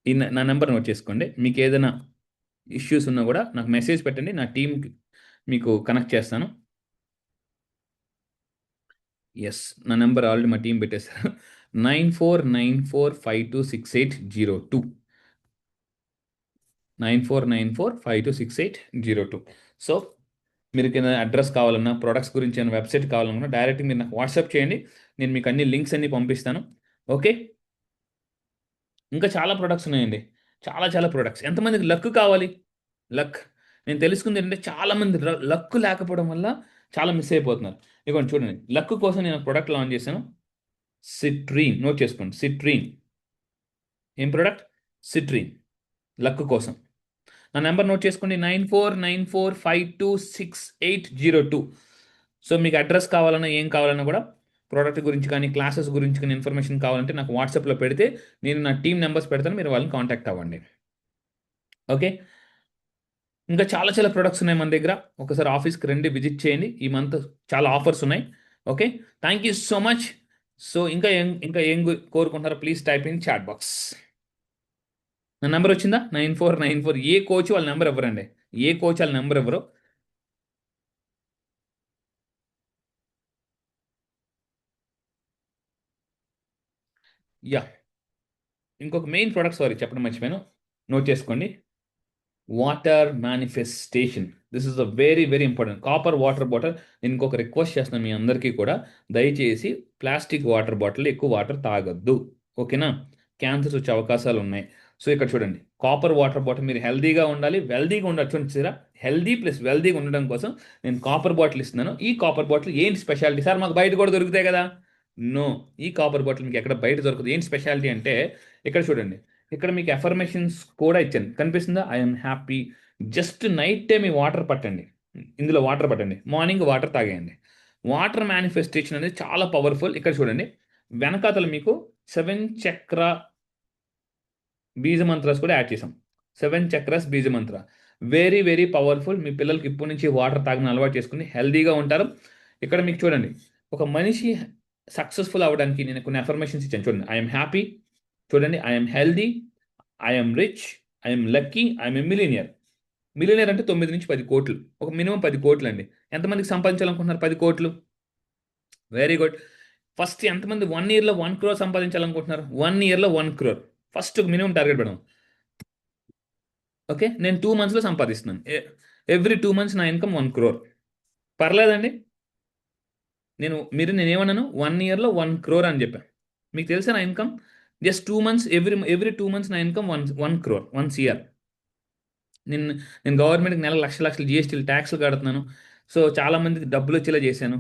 ఈ నా నెంబర్ నోట్ చేసుకోండి. మీకు ఏదైనా ఇష్యూస్ ఉన్నా కూడా నాకు మెసేజ్ పెట్టండి, నా టీంకి మీకు కనెక్ట్ చేస్తాను. ఎస్, నా నెంబర్ ఆల్రెడీ మా టీం పెట్టేశారు. 9494526802. 9494526802. సో మీరు కింద అడ్రస్ కావాలన్నా, ప్రొడక్ట్స్ గురించి ఏమైనా వెబ్సైట్ కావాలన్నా డైరెక్ట్ మీరు నాకు వాట్సాప్ చేయండి. నేను మీకు అన్ని లింక్స్ అన్ని పంపిస్తాను. ఓకే. ఇంకా చాలా ప్రొడక్ట్స్ ఉన్నాయండి. చాలా చాలా ప్రొడక్ట్స్. ఎంతమందికి లక్ కావాలి? లక్. నేను తెలుసుకుంది ఏంటంటే చాలామంది లక్ లేకపోవడం వల్ల చాలా మిస్ అయిపోతున్నారు. ఇదిగోండి చూడండి. లక్ కోసం నేను ప్రొడక్ట్ లాంచ్ చేశాను. సిట్రీన్. నోట్ చేసుకోండి. సిట్రీన్. ఏం ప్రొడక్ట్? సిట్రీన్. లక్ కోసం. నా నెంబర్ నోట్ చేసుకోండి. 9494526802. సో మీకు అడ్రస్ కావాలన్నా ఏం కావాలన్నా కూడా ప్రోడక్ట్ గురించి కానీ క్లాసెస్ గురించి కానీ ఇన్ఫర్మేషన్ కావాలంటే నాకు వాట్సాప్లో పెడితే నేను నా టీం నెంబర్స్ పెడతాను, మీరు వాళ్ళని కాంటాక్ట్ అవ్వండి. ఓకే. ఇంకా చాలా చాలా ప్రొడక్ట్స్ ఉన్నాయి మన దగ్గర. ఒకసారి ఆఫీస్కి రండి, విజిట్ చేయండి. ఈ మంత్ చాలా ఆఫర్స్ ఉన్నాయి. Okay. Thank you so much. So ఇంకా ఏం కోరుకుంటున్నారో please type in chat box. నా నెంబర్ వచ్చిందా? 9494. ఏ కోచ్ వాళ్ళ నెంబర్ ఇవ్వరండి. ఏ కోచ్ వాళ్ళ నెంబర్ ఇవ్వరు. యా. ఇంకొక మెయిన్ ప్రొడక్ట్ సారీ చెప్పడం మర్చిపోయాను. నోట్ చేసుకోండి. Water manifestation. This is a very very important. Copper water bottle. నేను ఇంకొక రిక్వెస్ట్ చేస్తున్నాను మీ అందరికీ కూడా, దయచేసి ప్లాస్టిక్ వాటర్ బాటిల్ ఎక్కువ వాటర్ తాగొద్దు. ఓకేనా? క్యాన్సర్స్ వచ్చే అవకాశాలు ఉన్నాయి. సో ఇక్కడ చూడండి, కాపర్ వాటర్ బాటిల్. మీరు హెల్దీగా ఉండాలి, వెల్దీగా ఉండాలి. చూడండి సార్, హెల్దీ ప్లస్ వెల్దీగా ఉండడం కోసం నేను కాపర్ బాటిల్ ఇస్తున్నాను. ఈ కాపర్ బాటిల్ ఏంటి స్పెషాలిటీ? సార్ మాకు బయట కూడా దొరుకుతాయి కదా. నో, ఈ కాపర్ బాటిల్ మీకు ఎక్కడ బయట దొరకదు. ఏంటి స్పెషాలిటీ అంటే ఇక్కడ చూడండి, ఇక్కడ మీకు ఎఫర్మేషన్స్ కూడా ఇచ్చాను, కనిపిస్తుందా? I'm happy. Just night time ఈ వాటర్ పట్టండి, ఇందులో వాటర్ పట్టండి, మార్నింగ్ వాటర్ తాగేయండి. వాటర్ మేనిఫెస్టేషన్ అనేది చాలా పవర్ఫుల్. ఇక్కడ చూడండి, వెనకాతల మీకు 7 చక్ర బీజ మంత్రాస్ కూడా యాడ్ చేసాం. 7 చక్రాస్ బీజ మంత్ర వెరీ వెరీ పవర్ఫుల్. మీ పిల్లలకి ఇప్పటి నుంచి వాటర్ తాగిన అలవాటు చేసుకుని హెల్దీగా ఉంటారు. ఇక్కడ మీకు చూడండి, ఒక మనిషి సక్సెస్ఫుల్ అవ్వడానికి నేను కొన్ని అఫర్మేషన్స్ ఇచ్చాను. చూడండి, ఐఎమ్ హ్యాపీ. చూడండి, I'm healthy, I'm rich, I'm lucky, I'm a millionaire. Millionaire అంటే 9 నుంచి 10 కోట్లు. ఒక మినిమం 10 కోట్లు అండి. ఎంతమందికి సంపాదించాలనుకుంటున్నారు 10 కోట్లు? Very good. ఫస్ట్ ఎంతమంది 1 ఇయర్లో 1 crore సంపాదించాలనుకుంటున్నారు? 1 ఇయర్లో 1 crore. ఫస్ట్ మినిమం టార్గెట్ పెడదాం. ఓకే, నేను 2 monthsలో సంపాదిస్తున్నాను. ఎవ్రీ 2 months నా ఇన్కమ్ 1 crore. పర్లేదండి. నేను ఏమన్నాను? 1 ఇయర్లో 1 crore అని చెప్పాను. మీకు తెలుసా నా income? Just 2 months, every 2 months నా ఇన్కమ్ 1 crore, 1 CR. నేను నేను గవర్నమెంట్కి నెల లక్షల లక్షలు జిఎస్టీలు ట్యాక్స్లు కడుతున్నాను. సో చాలామందికి డబ్బులు వచ్చేలా చేశాను.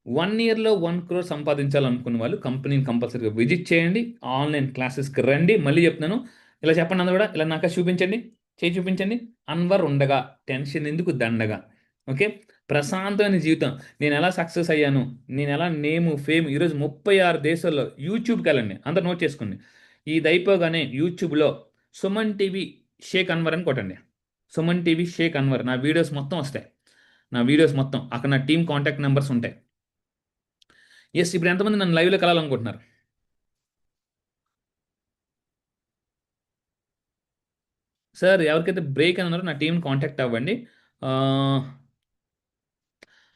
1 ఇయర్లో 1 crore సంపాదించాలనుకున్న వాళ్ళు కంపెనీని కంపల్సరీగా విజిట్ చేయండి. ఆన్లైన్ క్లాసెస్కి రండి. మళ్ళీ చెప్తున్నాను, ఇలా చెప్పండి అందరూ కూడా. ఇలా నాకు చూపించండి, చేయి చూపించండి. అన్వర్ ఉండగా టెన్షన్ ఎందుకు దండగా. ఓకే. ప్రశాంతమైన జీవితం. నేను ఎలా సక్సెస్ అయ్యాను, నేను ఎలా నేము ఫేమ్. ఈరోజు 36 దేశాల్లో. యూట్యూబ్కి వెళ్ళండి, అందరు నోట్ చేసుకోండి. ఇది అయిపోగానే యూట్యూబ్లో సుమన్ టీవీ షేక్ అన్వర్ అని కొట్టండి. సుమన్ టీవీ షేక్ అన్వర్. నా వీడియోస్ మొత్తం వస్తాయి. నా వీడియోస్ మొత్తం అక్కడ నా టీం కాంటాక్ట్ నెంబర్స్ ఉంటాయి. ఎస్. ఇప్పుడు ఎంతమంది నన్ను లైవ్లో కలాలనుకుంటున్నారు? సార్ ఎవరికైతే బ్రేక్ అని ఉన్నారో నా టీంని కాంటాక్ట్ అవ్వండి. ఆ,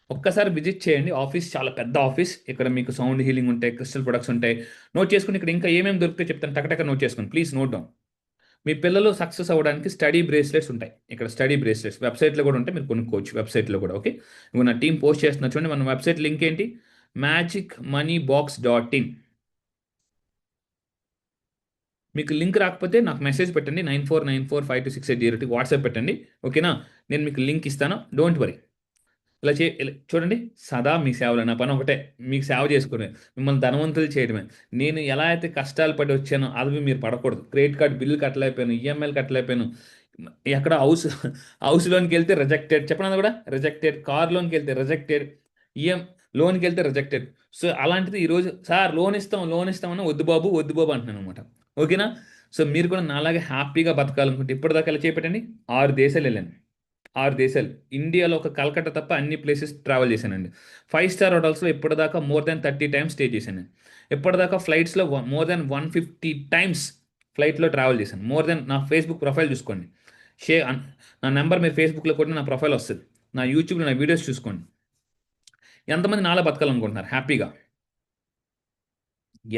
ఒక్కసారి విజిట్ చేయండి. ఆఫీస్ చాలా పెద్ద ఆఫీస్. ఇక్కడ మీకు సౌండ్ హీలింగ్ ఉంటాయి, క్రిస్టల్ ప్రొడక్ట్స్ ఉంటాయి. నోట్ చేసుకుని ఇక్కడ ఇంకా ఏమేమి దొరికితే చెప్తాను. టకటక నోట్ చేసుకోండి ప్లీజ్. Note down. మీ పిల్లలు సక్సెస్ అవ్వడానికి స్టడీ బ్రేస్లెట్స్ ఉంటాయి. ఇక్కడ స్టడీ బ్రేస్లెట్స్ వెబ్సైట్లో కూడా ఉంటాయి, మీరు కొనుక్కోవచ్చు వెబ్సైట్లో కూడా. ఓకే. ఇప్పుడు నా టీం పోస్ట్ చేస్తున్నా చూడండి. మన వెబ్సైట్ లింక్ ఏంటి? magicmoneybox.in. మీకు లింక్ రాకపోతే నాకు మెసేజ్ పెట్టండి. 9494526802 వాట్సాప్ పెట్టండి. ఓకేనా? నేను మీకు లింక్ ఇస్తాను. Don't worry. ఇలా చూడండి, సదా మీ సేవలో. నా పని ఒకటే, మీకు సేవ చేసుకునే, మిమ్మల్ని ధనవంతులు చేయడమే. నేను ఎలా అయితే కష్టాలు పడి వచ్చానో అవి మీరు పడకూడదు. క్రెడిట్ కార్డ్ బిల్లు కట్టలేకపోయాను, ఈఎంఐలు కట్టలేకపోయాను. ఎక్కడ హౌస్ లోన్కి వెళ్తే రిజెక్టెడ్, చెప్పినది కూడా రిజెక్టెడ్. కార్ లోన్కి వెళ్తే రిజెక్టెడ్, ఈఎం లోన్కి వెళ్తే రిజెక్టెడ్. సో అలాంటిది ఈరోజు సార్ లోన్ ఇస్తామని వద్దు బాబు వద్దు బాబు అంటున్నాను అనమాట. ఓకేనా? సో మీరు కూడా నాలాగే హ్యాపీగా బతకాలనుకుంటే ఇప్పటిదాకా ఎలా చేపెట్టండి? 6 దేశాలు వెళ్ళాను. 6 దేశాలు. ఇండియాలో ఒక కలకత్తా తప్ప అన్ని ప్లేసెస్ ట్రావెల్ చేశానండి. 5 స్టార్ హోటల్స్లో ఇప్పటిదాకా మోర్ దాన్ 30 times స్టే చేశాను. ఇప్పటిదాకా ఫ్లైట్స్లో మోర్ దాన్ 150 times ఫ్లైట్లో ట్రావెల్ చేశాను. More than. నా ఫేస్బుక్ ప్రొఫైల్ చూసుకోండి. నా నెంబర్ మీరు ఫేస్బుక్లో కూడా నా ప్రొఫైల్ వస్తుంది. నా యూట్యూబ్లో నా వీడియోస్ చూసుకోండి. ఎంతమంది నాలా బతకాలనుకుంటున్నారు హ్యాపీగా?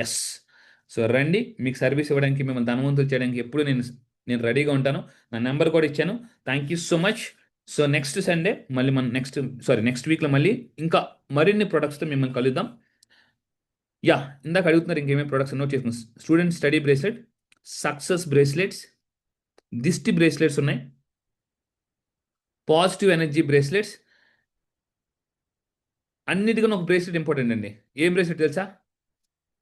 ఎస్. సో రండి, మీకు సర్వీస్ ఇవ్వడానికి, మిమ్మల్ని ధనవంతులు చేయడానికి ఎప్పుడు నేను రెడీగా ఉంటాను. నా నెంబర్ కూడా ఇచ్చాను. Thank you so much. So next Sunday మళ్ళీ మనం నెక్స్ట్ వీక్లో మళ్ళీ ఇంకా మరిన్ని ప్రొడక్ట్స్తో మిమ్మల్ని కలుద్దాం. యా, ఇందాక అడుగుతున్నారు ఇంకేమేమి ప్రొడక్ట్స్ నోట్ చేసుకున్నాం. Student study bracelet, success bracelets, దిష్టి బ్రేస్లెట్స్ ఉన్నాయి, పాజిటివ్ ఎనర్జీ బ్రేస్లెట్స్. అన్నిటికన్నా ఒక బ్రేస్లెట్ ఇంపార్టెంట్ అండి. ఏం బ్రేస్లెట్ తెలుసా?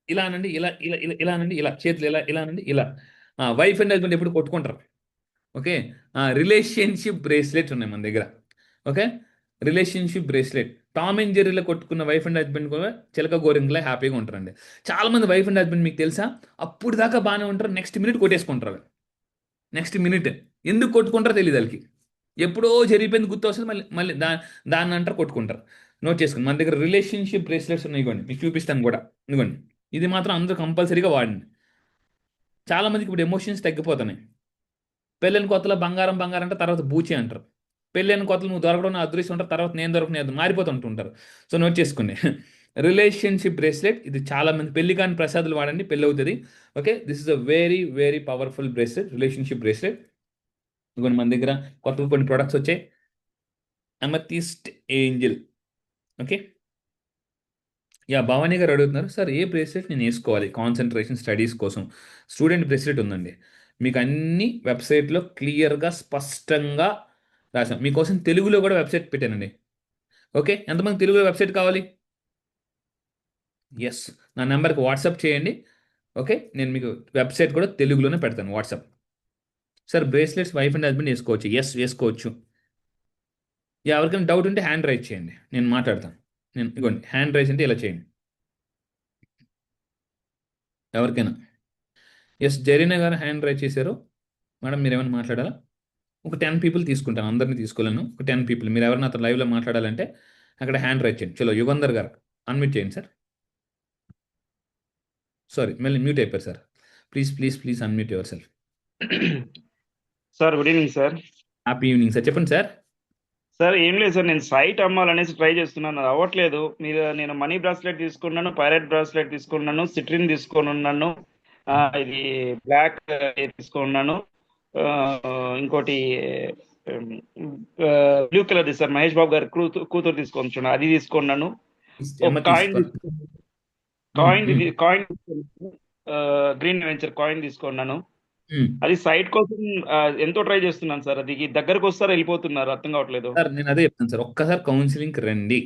ఇలా అనండి, ఇలా ఇలా ఇలా ఇలా అనండి, ఇలా చేతులు ఇలా ఇలా అనండి, ఇలా. వైఫ్ అండ్ హస్బెండ్ ఎప్పుడు కొట్టుకుంటారు. ఓకే. రిలేషన్షిప్ బ్రేస్లెట్ ఉన్నాయి మన దగ్గర. Okay. Relationship bracelet. Tom and జెర్రీలో కొట్టుకున్న వైఫ్ అండ్ హస్బెండ్ కూడా చిలక గోరింగ్లా హ్యాపీగా ఉంటారండి. చాలా మంది వైఫ్ అండ్ హస్బెండ్ మీకు తెలుసా, అప్పుడు దాకా బాగానే ఉంటారు, నెక్స్ట్ మినిట్ కొట్టేసుకుంటారు. నెక్స్ట్ మినిట్ ఎందుకు కొట్టుకుంటారో తెలియదు వాళ్ళకి. ఎప్పుడో జరిగిపోయింది గుర్తు వస్తుంది, మళ్ళీ మళ్ళీ దాన్ని అంటారు కొట్టుకుంటారు. నోట్ చేసుకోండి, మన దగ్గర రిలేషన్షిప్ బ్రేస్లెట్స్ ఉన్నాయి. ఇవ్వండి, మీకు చూపిస్తాను కూడా. ఇదిగోండి, ఇది మాత్రం అందరూ కంపల్సరీగా వాడండి. చాలా మందికి ఇప్పుడు ఎమోషన్స్ తగ్గిపోతున్నాయి. పెళ్ళైన కొత్తలో బంగారం బంగారం అంటే తర్వాత బూచి అంటారు. పెళ్ళైన కొత్తలో నువ్వు దొరకడం నా అదృష్టం ఉంటారు, తర్వాత నేను దొరకలేదు మారిపోతుంటుంటారు. సో నోట్ చేసుకోండి. రిలేషన్షిప్ బ్రేస్లెట్, ఇది చాలా మంది పెళ్లి కాని ప్రసాదులు వాడండి, పెళ్ళి అవుతుంది. Okay, this is a very very powerful bracelet, relationship bracelet. ఇదిగోండి, మన దగ్గర కొత్త కొన్ని ప్రొడక్ట్స్ వచ్చాయి. అమథిస్ట్ ఏంజల్. ఓకే. యా, భవానీ గారు అడుగుతున్నారు, సార్ ఏ బ్రేస్లెట్ నేను వేసుకోవాలి కాన్సన్ట్రేషన్ స్టడీస్ కోసం? స్టూడెంట్ బ్రేస్లెట్ ఉందండి, మీకు అన్ని వెబ్సైట్లో క్లియర్గా స్పష్టంగా రాసాం. మీకోసం తెలుగులో కూడా వెబ్సైట్ పెట్టానండి. ఓకే, ఎంతమంది తెలుగులో వెబ్సైట్ కావాలి? ఎస్, నా నెంబర్కి వాట్సాప్ చేయండి. ఓకే, నేను మీకు వెబ్సైట్ కూడా తెలుగులోనే పెడతాను, WhatsApp. Sir bracelets wife and husband వేసుకోవచ్చు? ఎస్, వేసుకోవచ్చు. ఎవరికైనా డౌట్ ఉంటే హ్యాండ్ రైజ్ చేయండి, నేను మాట్లాడతాను. ఇగోండి, హ్యాండ్ రైజ్ అంటే ఇలా చేయండి ఎవరికైనా. ఎస్, జరీనా గారు హ్యాండ్ రైజ్ చేశారు. మేడం మీరు ఏమైనా మాట్లాడాలా? ఒక 10 పీపుల్ తీసుకుంటాను, అందరినీ తీసుకోలేను. ఒక 10 పీపుల్, మీరు ఎవరైనా అతను లైవ్లో మాట్లాడాలంటే అక్కడ హ్యాండ్ రైజ్ చేయండి. చలో, యుగంధర్ గారు అన్మ్యూట్ చేయండి సార్. సారీ, మళ్ళీ మ్యూట్ అయిపోయారు sir. Please please please unmute your self. Sir good evening sir. Happy evening sir, చెప్పండి సార్. సార్ ఏం లేదు సార్, నేను సైట్ అమ్మాలనేసి ట్రై చేస్తున్నాను, అది అవ్వట్లేదు. నేను మనీ బ్రాస్లెట్ తీసుకున్నాను, పైరెట్ బ్రాస్లెట్ తీసుకున్నాను, సిట్రిన్ తీసుకొని ఉన్నాను, ఇది బ్లాక్ తీసుకున్నాను, ఆ, ఇంకోటి blue colour sir Mahesh Babu గారి కూతురు తీసుకొని చూడండి, అది తీసుకున్నాను. ఒక coin coin coin green venture coin తీసుకున్నాను. అది సైట్ కోసం ఎంతో ట్రై చేస్తున్నాను సార్, అది దగ్గరకు వస్తారా వెళ్ళిపోతున్నారు, అర్థం కావట్లేదు సార్. నేను అదే చెప్తాను సార్, ఒక్కసారి కౌన్సిలింగ్ రండి.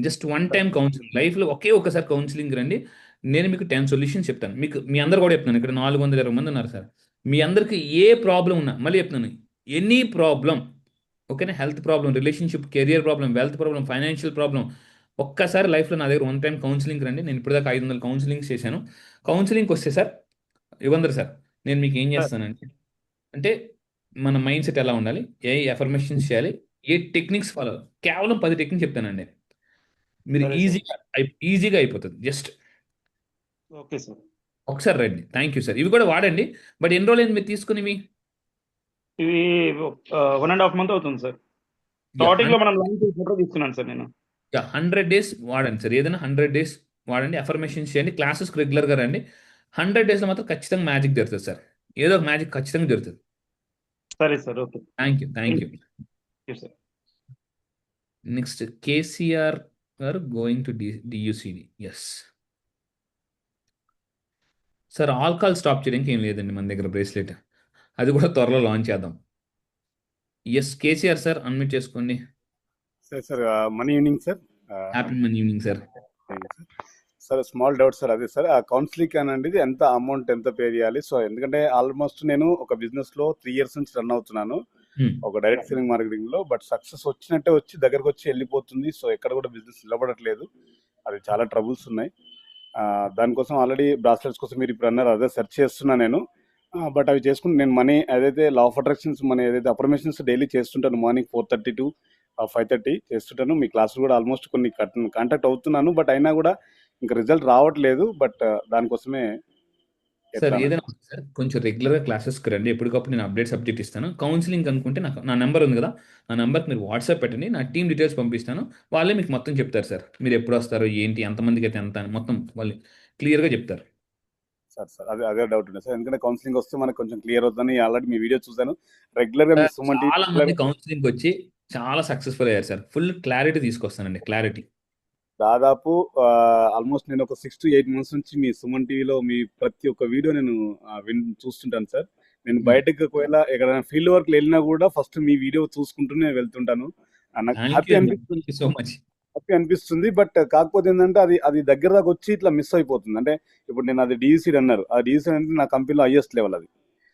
జస్ట్ వన్ టైం కౌన్సిలింగ్, లైఫ్లో ఒకే ఒక్కసారి కౌన్సిలింగ్ రండి. నేను మీకు 10 సొల్యూషన్స్ చెప్తాను. మీకు మీ అందరు కూడా చెప్తున్నాను, ఇక్కడ 420 మంది ఉన్నారు సార్. మీ అందరికి ఏ ప్రాబ్లం ఉన్నా మళ్ళీ చెప్తున్నాను, ఎనీ ప్రాబ్లం. ఓకేనా? Health problem, relationship, career problem, wealth problem, financial problem, ఒక్కసారి లైఫ్లో నా దగ్గర వన్ టైం కౌన్సిలింగ్ రండి. నేను ఇప్పటిదాకా 500 కౌన్సిలింగ్స్ చేశాను. కౌన్సిలింగ్కి వస్తే సార్, యుగంధర్ సార్, నేను మీకు ఏం చేస్తానంటే, అంటే మన మైండ్ సెట్ ఎలా ఉండాలి, ఏ ఎఫర్మేషన్స్ చేయాలి, ఏ టెక్నిక్స్ ఫాలో, కేవలం 10 టెక్నిక్స్ చెప్తానండి. మీరు సరే సార్. ఈజీగా అయిపోతుంది. Just okay sir. ఒకసారి రండి. Thank you sir. ఇవి కూడా వాడండి. బట్ ఎన్ని రోజులైంది మీరు తీసుకునివి? ఇవి 1.5 month అవుతుంది సార్. స్టార్టింగ్ లో మనం లాంచ్ చేసినప్పుడు తీసుకున్నాను సార్ నేను. 100 డేస్ వాడండి సార్, ఏదైనా 100 డేస్ వాడండి, అఫర్మేషన్స్ చేయండి, క్లాసెస్కి రెగ్యులర్గా రండి. 100 డేస్లో మాత్రం ఖచ్చితంగా మ్యాజిక్ జరుగుతుంది సార్, ఏదో ఒక మ్యాజిక్ ఖచ్చితంగా జరుగుతుంది. సరే sir. Okay. Thank you, thank you. Sir. Next KCR garu going to డియూసిడి. ఎస్ సార్, ఆల్కహాల్ స్టాప్ చేయడానికి ఏం లేదండి మన దగ్గర బ్రేస్లెట్, అది కూడా త్వరలో లాంచ్ చేద్దాం. ఎస్ కేసీఆర్ సార్, అన్మ్యూట్ చేసుకోండి. Sir sir money evening sir. Happy money evening sir. Sir small doubt sir, అదే సార్ ఆ కౌన్సిలింగ్ అనేది ఎంత అమౌంట్ ఎంత పే చేయాలి? సో ఎందుకంటే ఆల్మోస్ట్ నేను ఒక బిజినెస్ లో 3 years నుంచి రన్ అవుతున్నాను, ఒక డైరెక్ట్ సెల్లింగ్ మార్కెటింగ్ లో. బట్ సక్సెస్ వచ్చినట్టే వచ్చి దగ్గరకు వచ్చి వెళ్ళిపోతుంది. సో ఎక్కడ కూడా బిజినెస్ నిలబడట్లేదు, అది చాలా ట్రబుల్స్ ఉన్నాయి. దానికోసం ఆల్రెడీ బ్రాస్లెట్స్ కోసం మీరు ఇప్పుడు అన్నారు, అదే సెర్చ్ చేస్తున్నా నేను. బట్ అవి చేసుకుంటే నేను మనీ ఏదైతే లా ఆఫ్ అట్రాక్షన్స్ మన ఏదైతే అఫర్మేషన్స్ డైలీ చేస్తుంటాను, మార్నింగ్ 4:30 to 5:30 చేస్తుంటాను. మీ క్లాసులు కూడా ఆల్మోస్ట్ కొన్ని కాంటాక్ట్ అవుతున్నాను, బట్ అయినా కూడా ఇంకా రిజల్ట్ రావట్లేదు. బట్ దానికోసమే సార్ ఏదైనా సార్, కొంచెం రెగ్యులర్గా క్లాసెస్కి రండి, ఎప్పటికప్పుడు నేను అప్డేట్ సబ్జెక్ట్ ఇస్తాను. కౌన్సిలింగ్ అనుకుంటే నా నెంబర్ ఉంది కదా, నా నెంబర్కి మీరు వాట్సాప్ పెట్టండి, నా టీమ్ డీటెయిల్స్ పంపిస్తాను. వాళ్ళే మీకు మొత్తం చెప్తారు సార్, మీరు ఎప్పుడు వస్తారో ఏంటి, ఎంతమందికి అయితే ఎంత అని మొత్తం వాళ్ళు క్లియర్గా చెప్తారు. సార్ అదే అదే డౌట్ ఉంది సార్. ఎందుకంటే కౌన్సిలింగ్ వస్తే మనకు కొంచెం క్లియర్ అవుతుందని ఆల్రెడీ మీ వీడియో చూసాను. రెగ్యులర్ గా మీ సుమన్ టీవీ చాలా మంది కౌన్సిలింగ్ వచ్చి చాలా సక్సెస్ఫుల్ అయ్యారు సార్. ఫుల్ క్లారిటీ తీసుకొస్తానండి, క్లారిటీ. దాదాపు ఆల్మోస్ట్ నేను ఒక 6 to 8 months నుంచి మీ సుమన్ టీవీలో మీ ప్రతి ఒక్క వీడియో నేను చూస్తుంటాను సార్. నేను బయటకు ఒకవేళ ఎక్కడైనా ఫీల్డ్ వర్క్ వెళ్ళినా కూడా ఫస్ట్ మీ వీడియో చూసుకుంటూనే వెళ్తుంటాను. నాకు హ్యాపీ అనిపిస్తుంది, సో మచ్ హ్యాపీ అనిపిస్తుంది. బట్ కాకపోతే ఏంటంటే అది అది దగ్గర దాకా వచ్చి ఇట్లా మిస్ అయిపోతుంది. అంటే ఇప్పుడు నేను అది డీసీడ్ అన్నారు, ఆ డీసీడ్ అంటే నా కంపెనీలో హైయెస్ట్ లెవెల్ అది.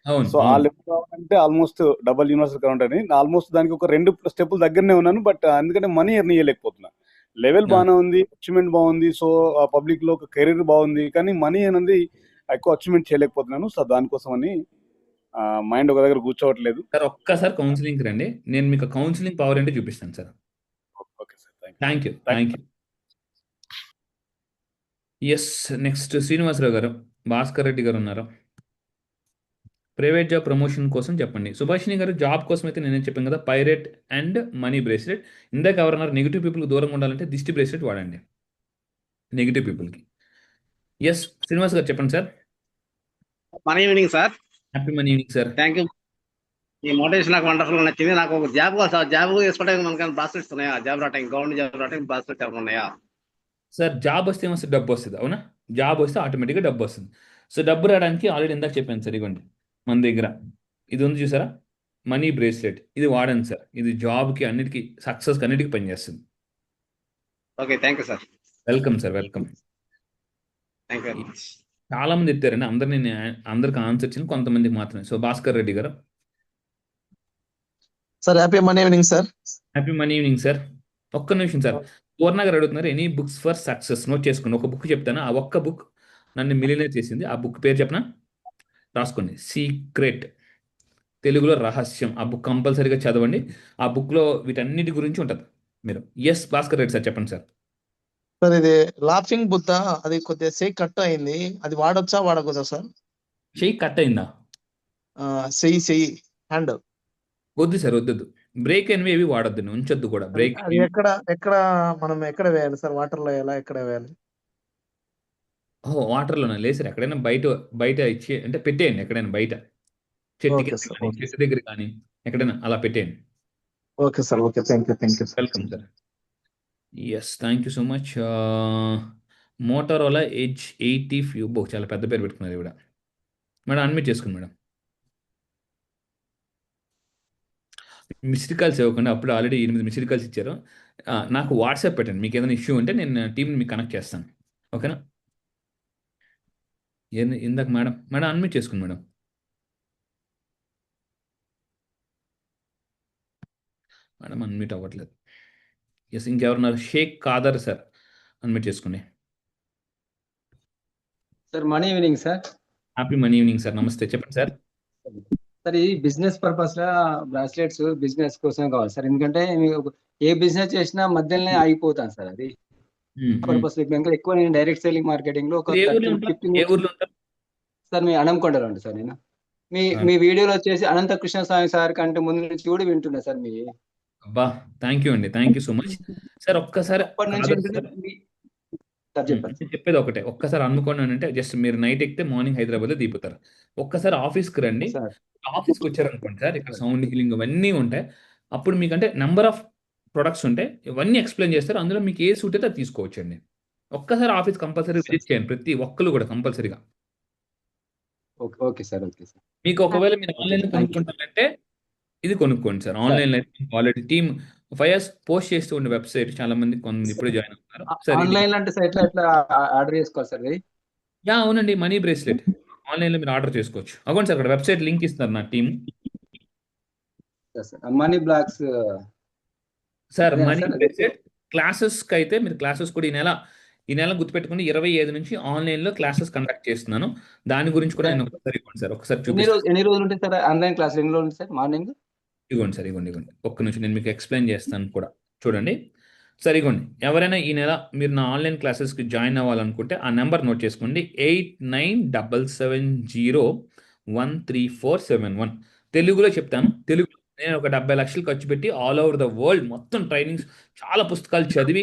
అవును, సో ఆ అవును. లెవెల్ కావాలంటే ఆల్మోస్ట్ డబల్ యూనివర్సల్ కౌంట్ అని ఆల్మోస్ట్ దానికి ఒక 2 స్టెప్పులు దగ్గరనే ఉన్నాను. బట్ ఎందుకంటే మనీ ఎర్న్ చేయలేకపోతున్నా. లెవెల్ బాగానే ఉంది, అచీవ్మెంట్ బాగుంది, సో పబ్లిక్ లో ఒక కెరీర్ బాగుంది, కానీ మనీ అనేది ఎక్కువ అచీవ్మెంట్ చేయలేకపోతున్నాను. సో దానికోసం అని మైండ్ ఒక దగ్గర కూర్చోవట్లేదు. సార్ ఒక్కసారి కౌన్సిలింగ్కి రండి, నేను మీకు కౌన్సిలింగ్ పవర్ ఏంటో చూపిస్తాను sir. Okay sir, thank you, thank you. Yes, next Srinivasarao గారు, భాస్కర్ రెడ్డి గారు ఉన్నారు. ప్రైవేట్ జాబ్ ప్రమోషన్ కోసం చెప్పండి. సుభాషిణి గారు, జాబ్ కోసం అయితే నేనేం చెప్పాను కదా, పైరేట్ అండ్ మనీ బ్రేస్లెట్. ఇందాక ఎవరన్నారు నెగిటివ్ పీపుల్కి దూరంగా ఉండాలంటే దిష్టి బ్రేస్లెట్ వాడండి నెగిటివ్ పీపుల్కి. ఎస్, శ్రీనివాస్ గారు చెప్పండి సార్. మన evening sir. Happy money evening sir. Thank you. ఈ మోటివేషన్ నాకు వండర్ఫుల్ నచ్చింది. నాకు ఒక జాబ్ సార్, జాబ్ చేసుకోవడానికి మనకి బ్రాస్లెట్స్ ఉన్నాయా? జాబ్ రావడానికి, గవర్నమెంట్ జాబ్ రావడానికి బ్రాస్లెట్స్ ఏమైనా ఉన్నాయా? సార్ జాబ్ వస్తే ఏమొస్తుంది? డబ్బు వస్తుంది, అవునా? జాబ్ వస్తే ఆటోమేటిక్గా డబ్బు వస్తుంది. సో డబ్బు రావడానికి ఆల్రెడీ ఇందాక చెప్పాను సార్, ఇవ్వండి మన దగ్గర ఇది ఉంది చూసారా, మనీ బ్రేస్లెట్. ఇది వాడండి సార్, ఇది జాబ్కి అన్నిటికీ, సక్సెస్కి అన్నిటికీ పనిచేస్తుంది. Okay, thank you sir. Welcome sir, welcome. Thank you very much. చాలా మంది ఎత్తారండి, అందరికి ఆన్సర్ ఇచ్చింది, కొంతమందికి మాత్రమే. సో భాస్కర్ రెడ్డి గారు. Sir happy money evening sir. Happy money evening sir. ఒక్క నిమిషం సార్, పూర్ణ గారు అడుగుతున్నారు any books for success. Note చేసుకోండి, ఒక బుక్ చెప్తాను, ఆ ఒక్క బుక్ నన్ను మిలియనేర్ చేసింది. ఆ బుక్ పేరు చెప్పనా? రాసుకోండి, సీక్రెట్, తెలుగులో రహస్యం. ఆ బుక్ కంపల్సరీగా చదవండి. ఆ బుక్లో వీటన్నిటి గురించి ఉంటుంది. మీరు ఎస్ భాస్కర్ రెడ్డి సార్ చెప్పండి సార్. సార్ ఇది లాఫింగ్ బుద్ధ, అది కొద్దిగా చెయ్యి కట్ అయింది, అది వాడొచ్చా వాడకూడదా సార్? చెయ్యి కట్ అయిందా? చెయ్యి హ్యాండ్ వద్దు సార్, వద్దు. బ్రేక్ అనేవి ఏవి వాడొద్దు, ఉంచొద్దు కూడా. బ్రేక్ అది ఎక్కడ మనం ఎక్కడ వేయాలి సార్? వాటర్ లో ఎలా, ఎక్కడ వేయాలి? వాటర్లోనే లేదు సార్, ఎక్కడైనా బయట ఇచ్చి అంటే పెట్టేయండి, ఎక్కడైనా బయట చెట్టు ఓకే కింద సార్, కానీ, ఓకే చెట్టు దగ్గర కానీ, ఎక్కడైనా అలా పెట్టేయండి. Okay sir, okay, thank you welcome sir. Yes, thank you so much. Motorola edge 80 ఫ్యూబో, చాలా పెద్ద పేరు పెట్టుకున్నారు ఇవిడ. మేడం అన్మ్యూట్ చేసుకోండి మేడం. మిస్డ్ కాల్స్ ఇవ్వకుండా, అప్పుడు ఆల్రెడీ 8 మిస్డ్ కాల్స్ ఇచ్చారు. నాకు వాట్సాప్ పెట్టండి, మీకు ఏదైనా ఇష్యూ ఉంటే నేను టీంని మీకు కనెక్ట్ చేస్తాను, ఓకేనా? ఇందాక మేడం అన్మ్యూట్ చేసుకోండి మేడం. మేడం అన్మ్యూట్ అవ్వట్లేదు. ఎస్, ఇంకెవరున్నారు? షేక్ కాదర్ సార్, అన్మ్యూట్ చేసుకోండి. Sir money evening sir. Happy money evening sir, నమస్తే, చెప్పండి సార్. సార్ ఈ బిజినెస్ పర్పస్ లా బ్రాస్లెట్స్ బిజినెస్ కోసం కావాలి సార్. ఎందుకంటే మీకు ఏ బిజినెస్ చేసినా మధ్యలోనే ఆగిపోతాను సార్. అది పర్పస్ ఇంకా ఎక్కువ నేను డైరెక్ట్ సెల్లింగ్ మార్కెటింగ్ లో ఒక ఏ ఊర్లో 15 ఉంటారు? సార్ మీ అనంకొండలో అండి సార్. నేను మీ వీడియోలో వచ్చేసి అనంత కృష్ణ స్వామి సార్ కంటే ముందు నుంచి కూడా వింటున్నా సార్. మీ అబ్బా, థ్యాంక్ యూ అండి, thank you so much sir. ఒక్కసారి అప్పటి నుంచి చెప్పేది ఒకటే, ఒక్కసారి అనుకోండి అంటే జస్ట్ మీరు నైట్ ఎక్కితే మార్నింగ్ హైదరాబాద్ లో దిగుతారు. ఒక్కసారి ఆఫీస్కి రండి. సార్ ఆఫీస్కి వచ్చారనుకోండి సార్, ఇక్కడ సౌండ్ హీలింగ్ అవన్నీ ఉంటాయి. అప్పుడు మీకంటే నెంబర్ ఆఫ్ ప్రొడక్ట్స్ ఉంటాయి, ఇవన్నీ ఎక్స్ప్లెయిన్ చేస్తారు. అందులో మీకు ఏ సూట్ అయితే అది తీసుకోవచ్చండి. ఒక్కసారి ఆఫీస్ కంపల్సరీ విజిట్ చేయండి, ప్రతి ఒక్కరు కూడా కంపల్సరీగా. Okay sir, okay sir. మీకు ఒకవేళ మీరు ఆన్లైన్ లో కొనుక్కుంటారంటే ఇది కొనుక్కోండి సార్. ఆన్లైన్ లో ఆల్రెడీ టీమ్ 5 years పోస్ట్ చేస్తూ ఉండే వెబ్సైట్, చాలా మంది కొంతమంది ఇప్పుడే జాయిన్ అవుతున్నారు. ఆన్లైన్ అంటే సార్ ఎట్లా ఆర్డర్ చేసుకోవాలి సార్? అవునండి, మనీ బ్రేస్లెట్ ఆన్లైన్ లో మీరు ఆర్డర్ చేసుకోవచ్చు. అవును సార్, అక్కడ వెబ్సైట్ లింక్ ఇస్తున్నారు నా team. Money blocks sir money bracelet classes కి అయితే మీరు క్లాసెస్ కూడా ఈ నెల గుర్తుపెట్టుకుని 25 నుంచి ఆన్లైన్ లో క్లాసెస్ కండక్ట్ చేస్తున్నాను. దాని గురించి కూడా నేను ఒకసారి చూపిస్తాను. ఎన్ని రోజులు ఉంటాయి సార్ ఆన్లైన్ క్లాస్? ఎన్ని రోజులు ఉంటాయి సార్? మార్నింగ్ ఇవ్వండి సార్, ఇవ్వండి. ఒక్క నిమిషం నేను మీకు ఎక్స్ప్లెయిన్ చేస్తాను కూడా, చూడండి సార్. ఇవ్వండి, ఎవరైనా ఈ నెల మీరు నా ఆన్లైన్ క్లాసెస్కి జాయిన్ అవ్వాలనుకుంటే ఆ నెంబర్ నోట్ చేసుకోండి, 8977013471. తెలుగులో చెప్తాను. తెలుగు నేను ఒక 70 లక్షలు ఖర్చు పెట్టి ఆల్ ఓవర్ ద వరల్డ్ మొత్తం ట్రైనింగ్స్, చాలా పుస్తకాలు చదివి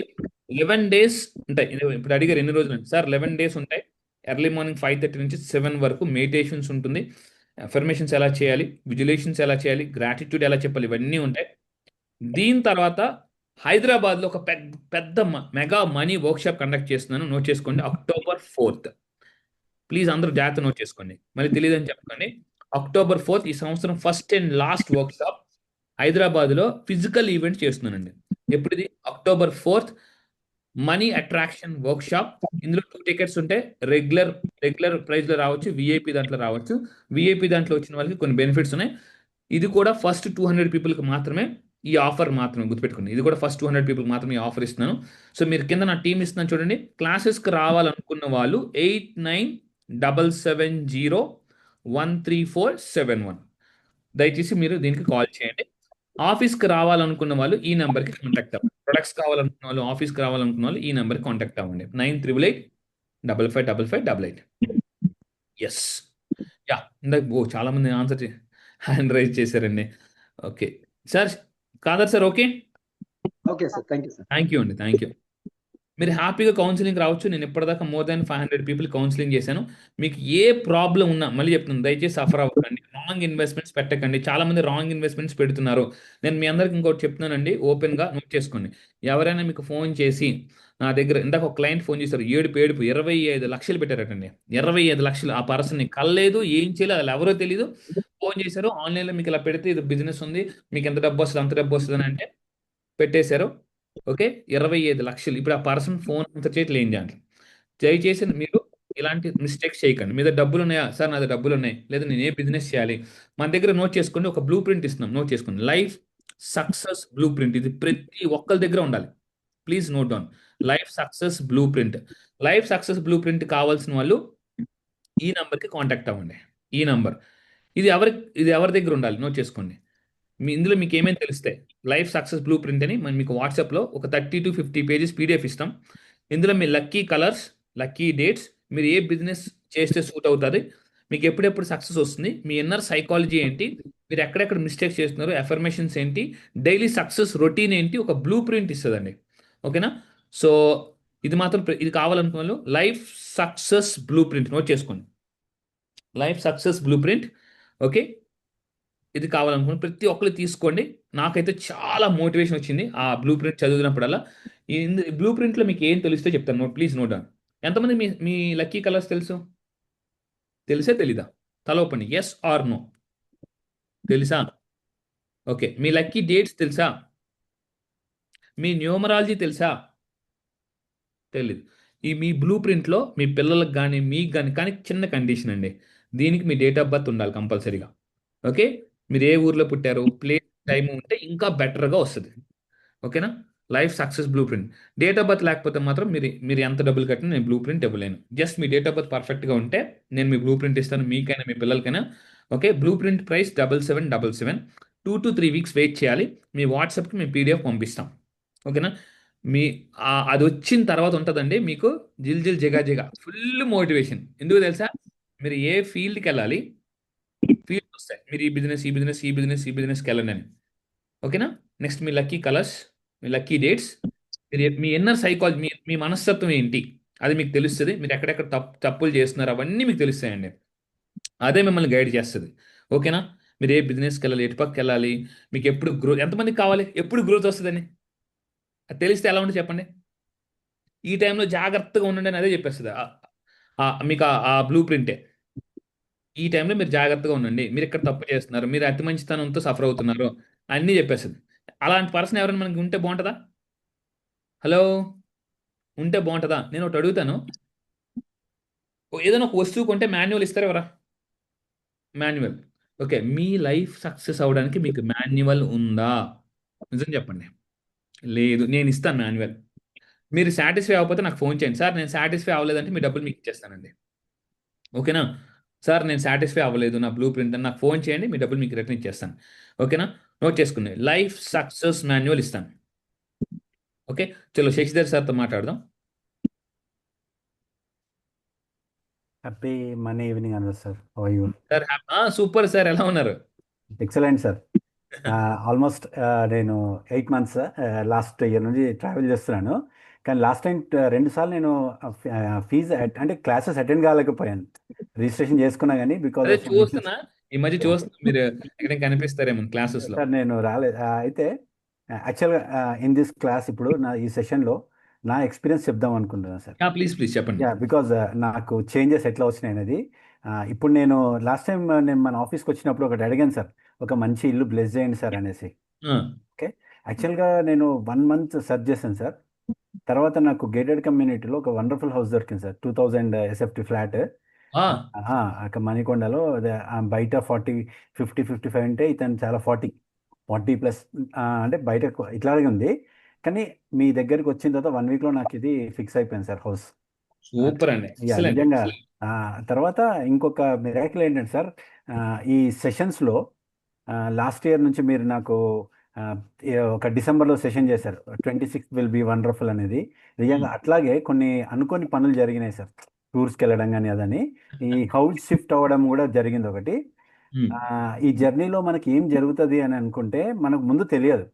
11 days ఉంటాయి. ఇప్పుడు అడిగారు ఎన్ని రోజులు సార్? 11 days ఉంటాయి. ఎర్లీ మార్నింగ్ 5:30 నుంచి 7 వరకు మెడిటేషన్స్ ఉంటుంది. అఫర్మేషన్స్ ఎలా చేయాలి, విజులేషన్స్ ఎలా చేయాలి, గ్రాటిట్యూడ్ ఎలా చెప్పాలి, ఇవన్నీ ఉంటాయి. దీని తర్వాత హైదరాబాద్లో ఒక పెద్ద మెగా మనీ వర్క్షాప్ కండక్ట్ చేస్తున్నాను. నోట్ చేసుకోండి, October 4th. ప్లీజ్ అందరూ జాగ్రత్త నోట్ చేసుకోండి, మళ్ళీ తెలియదని చెప్పకండి. October 4th ఈ సంవత్సరం ఫస్ట్ అండ్ లాస్ట్ వర్క్షాప్ హైదరాబాద్లో ఫిజికల్ ఈవెంట్ చేస్తున్నానండి. ఎప్పుడిది? October 4th money attraction workshop. ఇందులో 2 టికెట్స్ ఉంటాయి. రెగ్యులర్ ప్రైస్లో రావచ్చు, విఐపి దాంట్లో రావచ్చు. విఐపి దాంట్లో వచ్చిన వాళ్ళకి కొన్ని బెనిఫిట్స్ ఉన్నాయి. ఇది కూడా ఫస్ట్ 200 పీపుల్కి మాత్రమే ఈ ఆఫర్, మాత్రమే గుర్తుపెట్టుకోండి. ఇది కూడా ఫస్ట్ 200 పీపుల్కి మాత్రమే ఈ ఆఫర్ ఇస్తున్నాను. సో మీరు కింద నా టీం ఇస్తున్నాను చూడండి. క్లాసెస్కి రావాలనుకున్న వాళ్ళు 8977013471. దయచేసి మీరు దీనికి కాల్ చేయండి. ఆఫీస్కి రావాలనుకున్న వాళ్ళు ఈ నెంబర్కి కాంటాక్ట్ అవ్వండి. ప్రొడక్ట్స్ కావాలనుకున్న వాళ్ళు, ఆఫీస్కి రావాలనుకున్న వాళ్ళు ఈ నెంబర్కి కాంటాక్ట్ అవ్వండి. 9888555588. Yes, yeah. ఇందాక చాలా మంది ఆన్సర్ హ్యాండ్ రైజ్ చేశారండి. Okay sir, Khader sir, okay. Okay sir, thank you sir. Thank you అండి, థ్యాంక్ యూ. మీరు హ్యాపీగా కౌన్సిలింగ్ రావచ్చు. నేను ఇప్పటిదాకా మోర్ దాన్ 500 పీపుల్ కౌన్సిలింగ్ చేశాను. మీకు ఏ ప్రాబ్లం ఉన్నా మళ్ళీ చెప్తున్నాను, దయచేసి సఫర్ అవ్వకండి. రాంగ్ ఇన్వెస్ట్మెంట్స్ పెట్టకండి. చాలా మంది రాంగ్ ఇన్వెస్ట్మెంట్స్ పెడుతున్నారు. నేను మీ అందరికి ఇంకోటి చెప్తున్నానండి, ఓపెన్గా నోట్ చేసుకోండి. ఎవరైనా మీకు ఫోన్ చేసి నా దగ్గర, ఇందాక ఒక క్లయింట్ ఫోన్ చేశారు, ఏడుపు 25 లక్షలు పెట్టారటండి. 25 లక్షలు. ఆ పర్సన్ని కలలేదు, ఏం చేయలేదు, అది ఎవరో తెలియదు. ఫోన్ చేశారు, ఆన్లైన్లో మీకు ఇలా పెడితే ఇది బిజినెస్ ఉంది, మీకు ఎంత డబ్బు వస్తుంది, అంత డబ్బు వస్తుంది అని అంటే పెట్టేశారు. ఓకే, 25 లక్షలు. ఇప్పుడు ఆ పర్సన్ ఫోన్ అంత చేతులు ఏం చేయాలి? దయచేసి మీరు ఇలాంటి మిస్టేక్స్ చేయకండి. మీ దగ్గర డబ్బులు ఉన్నాయా? సార్ నా దగ్గర డబ్బులు ఉన్నాయి, లేదా నేను ఏ బిజినెస్ చేయాలి? మన దగ్గర నోట్ చేసుకోండి, ఒక బ్లూ ప్రింట్ ఇస్తున్నాం, నోట్ చేసుకోండి. Life success blue print. ఇది ప్రతి ఒక్కరి దగ్గర ఉండాలి. Please note down, life success blue print. Life success blue print కావాల్సిన వాళ్ళు ఈ నెంబర్కి కాంటాక్ట్ అవ్వండి. ఈ నెంబర్, ఇది ఎవరి దగ్గర ఉండాలి? నోట్ చేసుకోండి. ఇందులో మీకు ఏమేమి తెలుస్తాయి? లైఫ్ సక్సెస్ బ్లూ ప్రింట్ అని మనం మీకు వాట్సాప్లో ఒక 30 to 50 పేజెస్ పీడిఎఫ్ ఇస్తాం. ఇందులో మీ లక్కీ కలర్స్, లక్కీ డేట్స్, మీరు ఏ బిజినెస్ చేస్తే సూట్ అవుతుంది, మీకు ఎప్పుడెప్పుడు సక్సెస్ వస్తుంది, మీ ఇన్నర్ సైకాలజీ ఏంటి, మీరు ఎక్కడెక్కడ మిస్టేక్స్ చేస్తున్నారు, ఎఫర్మేషన్స్ ఏంటి, డైలీ సక్సెస్ రొటీన్ ఏంటి, ఒక బ్లూ ప్రింట్ ఇస్తుందండి. ఓకేనా? సో ఇది మాత్రం ఇది కావాలనుకున్న వాళ్ళు life success blueprint note చేసుకోండి. Life success blueprint. Okay, ఇది కావాలనుకుని ప్రతి ఒక్కరు తీసుకోండి. నాకైతే చాలా మోటివేషన్ వచ్చింది ఆ బ్లూ ప్రింట్ చదివినప్పుడల్లా. ఈ బ్లూ ప్రింట్లో మీకు ఏం తెలిస్తే చెప్తాను. Please note down. ఎంతమంది మీ లక్కీ కలర్స్ తెలుసు? తెలిసే తెలీదా? తల ఒప్పండి, ఎస్ ఆర్ నో. తెలుసా? ఓకే. మీ లక్కీ డేట్స్ తెలుసా? మీ న్యూమరాలజీ తెలుసా? తెలీదు. మీ బ్లూ ప్రింట్లో మీ పిల్లలకు కానీ మీకు కానీ చిన్న కండిషన్ అండి, దీనికి మీ డేట్ ఆఫ్ బర్త్ ఉండాలి కంపల్సరీగా. ఓకే, మీరు ఏ ఊర్లో పుట్టారు, ప్లేస్, టైం ఉంటే ఇంకా బెటర్గా వస్తుంది. ఓకేనా? Life success blue print. Date of birth లేకపోతే మాత్రం మీరు ఎంత డబ్బులు కట్టినా నేను బ్లూ ప్రింట్ ఇవ్వలేను. Just me date of birth పర్ఫెక్ట్గా ఉంటే నేను మీ బ్లూ ప్రింట్ ఇస్తాను, మీకైనా మీ పిల్లలకైనా. Okay, blue print price 7777. 2 to 3 weeks wait చేయాలి. మీ వాట్సాప్కి మేము పీడిఎఫ్ పంపిస్తాం. ఓకేనా? అది వచ్చిన తర్వాత ఉంటుందండి మీకు జిల్ జిగా ఫుల్ మోటివేషన్. ఎందుకు తెలుసా? మీరు ఏ ఫీల్డ్కి వెళ్ళాలి, ఫీల్డ్ వస్తాయి. మీరు ఈ బిజినెస్కి వెళ్ళండి అని. ఓకేనా? నెక్స్ట్ మీ లక్కీ కలర్స్, మీ లక్కీ డేట్స్, మీ ఇన్నర్ సైకాలజీ, మీ మనస్తత్వం ఏంటి, అది మీకు తెలుస్తుంది. మీరు ఎక్కడెక్కడ తప్పులు చేస్తున్నారు అవన్నీ మీకు తెలుస్తాయండి. అదే మిమ్మల్ని గైడ్ చేస్తుంది. ఓకేనా? మీరు ఏ బిజినెస్కి వెళ్ళాలి, ఎటు పక్కకి వెళ్ళాలి, మీకు ఎప్పుడు గ్రోత్, ఎంతమందికి కావాలి ఎప్పుడు గ్రోత్ వస్తుందని అది తెలిస్తే ఎలా ఉంటుంది చెప్పండి. ఈ టైంలో జాగ్రత్తగా ఉండండి అని అదే చెప్పేస్తుంది మీకు ఆ బ్లూ ప్రింటే. ఈ టైంలో మీరు జాగ్రత్తగా ఉండండి, మీరు ఇక్కడ తప్పు చేస్తున్నారు, మీరు అతి మంచితనంతో సఫర్ అవుతున్నారు అన్నీ చెప్పేస్తుంది. అలాంటి పర్సన్ ఎవరైనా మనకి ఉంటే బాగుంటుందా? హలో, ఉంటే బాగుంటుందా? నేను ఒకటి అడుగుతాను, ఏదైనా ఒక వస్తువు కొంటే మాన్యువల్ ఇస్తారు ఎవరా? మాన్యువల్. ఓకే, మీ లైఫ్ సక్సెస్ అవ్వడానికి మీకు మాన్యువల్ ఉందా? నిజం చెప్పండి. లేదు. నేను ఇస్తాను మాన్యువల్. మీరు సాటిస్ఫై అవ్వకపోతే నాకు ఫోన్ చేయండి. సార్ నేను సాటిస్ఫై అవ్వలేదంటే మీ డబ్బులు మీకు ఇచ్చేస్తానండి. ఓకేనా? సార్ నేను సాటిస్ఫై అవ్వలేదు, నా బ్లూ ప్రింట్ అని నాకు ఫోన్ చేయండి, మీ డబ్బులు మీకు రిటర్న్ ఇచ్చేస్తాను. ఓకేనా? నోట్ చేసుకునే లైఫ్ సక్సెస్ మాన్యువల్ ఇస్తాను. ఓకే, చలో శశిధర్ సార్తో మాట్లాడదాం. హ్యాపీ మనీ ఈవినింగ్ అన్నారు sir. How are you? Sir super sir, ఎలా ఉన్నారు? Excellent sir. ఆల్మోస్ట్ నేను 8 months లాస్ట్ ఇయర్ నుంచి ట్రావెల్ చేస్తున్నాను. కానీ లాస్ట్ టైం 2 సార్లు నేను ఫీజు అంటే క్లాసెస్ అటెండ్ కాలేకపోయాను. రిజిస్ట్రేషన్ చేసుకున్నా కానీ బికాస్ అదే ఆఫ్ సమ్ ఇష్యూస్. చూస్తున్నా, ఈ మధ్య చూస్తున్నా మీరు ఎక్కడ కనిపిస్తారేమో క్లాసెస్ లో. సార్ నేను రాలేదు. అయితే యాక్చువల్గా ఇన్ దిస్ క్లాస్ ఇప్పుడు ఈ సెషన్లో నా ఎక్స్పీరియన్స్ చెప్దాం అనుకుంటున్నాను సార్. ప్లీజ్ ప్లీజ్ చెప్పండి. బికాజ్ నాకు చేంజెస్ ఎట్లా వచ్చినాయి అనేది. ఇప్పుడు నేను లాస్ట్ టైం నేను మన ఆఫీస్కి వచ్చినప్పుడు ఒకటి అడిగాను సార్, ఒక మంచి ఇల్లు బ్లెస్ చేయండి సార్ అనేసి. ఓకే, యాక్చువల్గా నేను 1 మంత్ సెర్చ్ చేశాను సార్. తర్వాత నాకు గేటెడ్ కమ్యూనిటీలో ఒక వండర్ఫుల్ హౌస్ దొరికింది సార్, 2000 ఎస్ఎఫ్టీ ఫ్లాట్ అక్కడ మణికొండలో. బయట 50-55 అంటే ఇతను చాలా 40+ అంటే బయట ఇట్లాగే ఉంది. కానీ మీ దగ్గరికి వచ్చిన తర్వాత 1 వీక్లో నాకు ఇది ఫిక్స్ అయిపోయింది సార్ హౌస్. సూపర్ అండి, నిజంగా. తర్వాత ఇంకొక మిరాకిల్ ఏంటంటే సార్, ఈ సెషన్స్లో లాస్ట్ ఇయర్ నుంచి మీరు నాకు ఒక డిసెంబర్లో సెషన్ చేశారు, 26 విల్ బీ వండర్ఫుల్ అనేది. నిజంగా అట్లాగే కొన్ని అనుకోని పనులు జరిగినాయి సార్, టూర్స్కి వెళ్ళడం కానీ అదని. ఈ హౌస్ షిఫ్ట్ అవ్వడం కూడా జరిగింది ఒకటి. ఈ జర్నీలో మనకి ఏం జరుగుతుంది అని అనుకుంటే మనకు ముందు తెలియదు.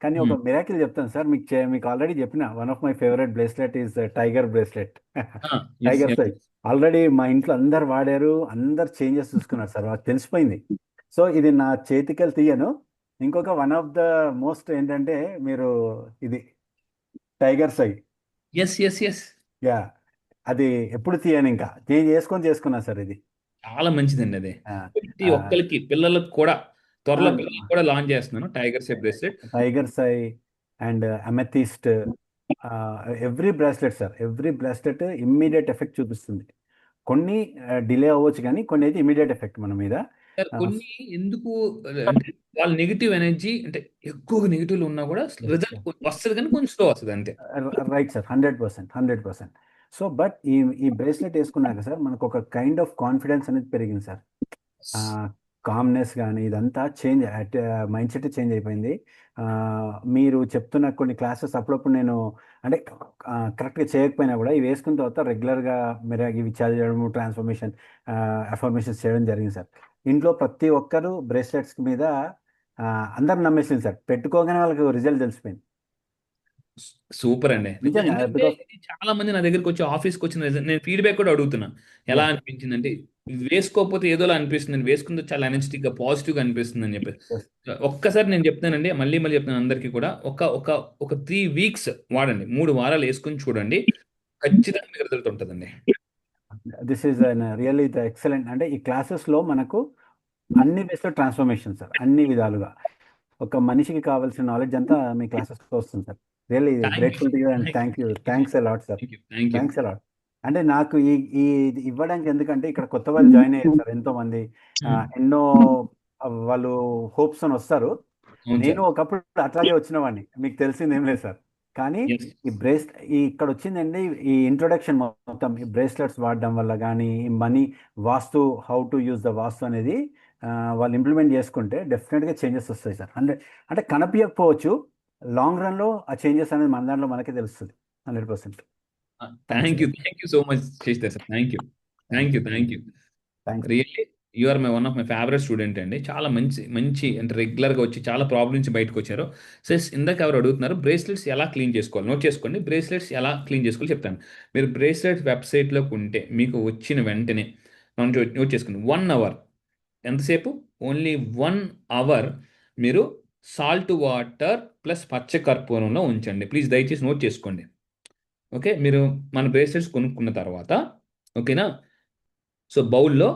కానీ ఒక మిరాకిల్ చెప్తాను సార్, మీకు ఆల్రెడీ చెప్పిన one of my favourite bracelet is tiger bracelet. Tiger సై ఆల్రెడీ మా ఇంట్లో అందరు వాడారు, అందరు చేంజెస్ చూసుకున్నారు సార్, వాళ్ళకి తెలిసిపోయింది. సో ఇది నా చేతికెళ్ళి తీయను. ఇంకొక వన్ ఆఫ్ ద మోస్ట్ ఏంటంటే మీరు ఇది టైగర్ సై. యా, అది ఎప్పుడు తీయను, ఇంకా చేంజ్ చేసుకున్నా సార్. ఇది చాలా మంచిదండి. అది ప్రతి ఒక్కరికి, పిల్లలకు కూడా త్వరలో పిల్లలకు కూడా లాంచ్ చేస్తున్నాను టైగర్ సై బ్రేస్లెట్. టైగర్ సై and amethyst, every bracelet sir, every bracelet immediate effect చూపిస్తుంది. కొన్ని డిలే అవ్వచ్చు కానీ కొన్ని అయితే ఇమ్మీడియట్ ఎఫెక్ట్ మన మీద. కొన్ని ఎందుకు అంటే వాళ్ళ నెగిటివ్ ఎనర్జీ అంటే ఎక్కువ నెగిటివ్ ఉన్నా కూడా రిజల్ట్ వస్తుంది, కానీ కొంచెం స్లో వస్తుంది అంతే. Right sir, 100%. సో బట్ ఈ బ్రేస్లెట్ వేసుకున్నాక సార్ మనకు ఒక కైండ్ ఆఫ్ కాన్ఫిడెన్స్ అనేది పెరిగింది సార్. కామ్నెస్ కానీ ఇదంతా చేంజ్, మైండ్ సెట్ చేంజ్ అయిపోయింది. మీరు చెప్తున్న కొన్ని క్లాసెస్ అప్పుడప్పుడు నేను అంటే కరెక్ట్గా చేయకపోయినా కూడా ఇవి వేసుకున్న తర్వాత రెగ్యులర్గా మీరు ఇవి చదవడము, ట్రాన్స్ఫర్మేషన్ అఫర్మేషన్స్ చేయడం జరిగింది సార్. ఇంట్లో ప్రతి ఒక్కరు బ్రేస్లెట్స్ మీద అందరు నమ్మేసింది సార్, పెట్టుకోగానే వాళ్ళకి రిజల్ట్ తెలిసిపోయింది. సూపర్ అండి. నిజంగా, ఎందుకంటే చాలా మంది నా దగ్గరికి వచ్చి ఆఫీస్కి వచ్చిన నేను ఫీడ్బ్యాక్ కూడా అడుగుతున్నా, ఎలా అనిపించింది అంటే ఇది వేసుకోకపోతే ఏదోలా అనిపిస్తుంది, వేసుకుంటే చాలా ఎనర్జెటిక్ గా పాజిటివ్ గా అనిపిస్తుంది అని చెప్పి. ఒక్కసారి నేను చెప్తానండి, మళ్ళీ చెప్తాను అందరికీ కూడా, ఒక 3 వీక్స్ వాడండి, 3 వారాలు వేసుకుని చూడండి, ఖచ్చితంగా మీకు రిజల్ట్ ఉంటుందండి. This is really the excellent. అంటే ఈ క్లాసెస్లో మనకు అన్ని వేస్లో ట్రాన్స్ఫర్మేషన్ సార్, అన్ని విధాలుగా ఒక మనిషికి కావాల్సిన నాలెడ్జ్ అంతా మీ క్లాసెస్లో వస్తుంది sir. Really grateful to you and thanks a lot sir. Thanks a lot. అంటే నాకు ఈ ఇవ్వడానికి ఎందుకంటే ఇక్కడ కొత్త వాళ్ళు జాయిన్ అయ్యారు సార్ ఎంతో మంది, ఎన్నో వాళ్ళు హోప్స్ అని వస్తారు. నేను ఒకప్పుడు అట్లాగే వచ్చిన వాడిని, మీకు తెలిసింది ఏం లేదు సార్. కానీ ఇక్కడ వచ్చిందండి ఈ ఇంట్రొడక్షన్ మొత్తం, ఈ బ్రేస్లెట్స్ వాడడం వల్ల కానీ money vastu, how to use the vastu అనేది వాళ్ళు ఇంప్లిమెంట్ చేసుకుంటే డెఫినెట్గా చేంజెస్ వస్తాయి సార్. అంటే కనిపించకపోవచ్చు, లాంగ్ రన్లో ఆ చేంజెస్ అనేది మన దాంట్లో మనకే తెలుస్తుంది 100%. థ్యాంక్ యూ సో మచ్ చేస్తారు sir. Thank you. Really you are one of my favourite student అండి. చాలా మంచి అంటే రెగ్యులర్గా వచ్చి చాలా ప్రాబ్లమ్ నుంచి బయటకు వచ్చారు. సో ఇందాక ఎవరు అడుగుతున్నారు బ్రేస్లెట్స్ ఎలా క్లీన్ చేసుకోవాలి, నోట్ చేసుకోండి. బ్రేస్లెట్స్ ఎలా క్లీన్ చేసుకోవాలి చెప్తాను. మీరు బ్రేస్లెట్స్ వెబ్సైట్లోకి ఉంటే మీకు వచ్చిన వెంటనే నోట్ చేసుకోండి, 1 అవర్, ఎంతసేపు, ఓన్లీ 1 అవర్ మీరు సాల్ట్ వాటర్ ప్లస్ పచ్చ కర్పూరంలో ఉంచండి. ప్లీజ్ దయచేసి నోట్ చేసుకోండి. ఓకే, మీరు మన బ్రేస్లెట్స్ కొనుక్కున్న తర్వాత, ఓకేనా, సో బౌల్లో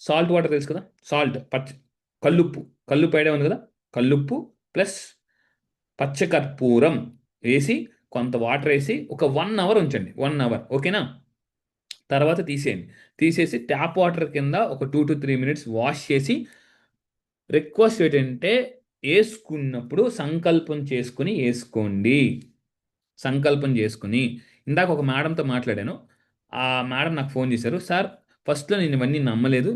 సాల్ట్ వాటర్ తెలుసు కదా, కల్లుప్పు ఐడియా ఉంది కదా, కల్లుప్పు ప్లస్ పచ్చకర్పూరం వేసి కొంత వాటర్ వేసి ఒక 1 అవర్ ఉంచండి. 1 అవర్, ఓకేనా. తర్వాత తీసేసి ట్యాప్ వాటర్ కింద ఒక 2 to 3 minutes వాష్ చేసి, రిక్వెస్ట్ ఏంటంటే వేసుకున్నప్పుడు సంకల్పం చేసుకుని వేసుకోండి. సంకల్పం చేసుకుని, ఇందాక ఒక మేడంతో మాట్లాడాను, ఆ మేడం నాకు ఫోన్ చేశారు, సార్ ఫస్ట్లో నేను ఇవన్నీ నమ్మలేదు,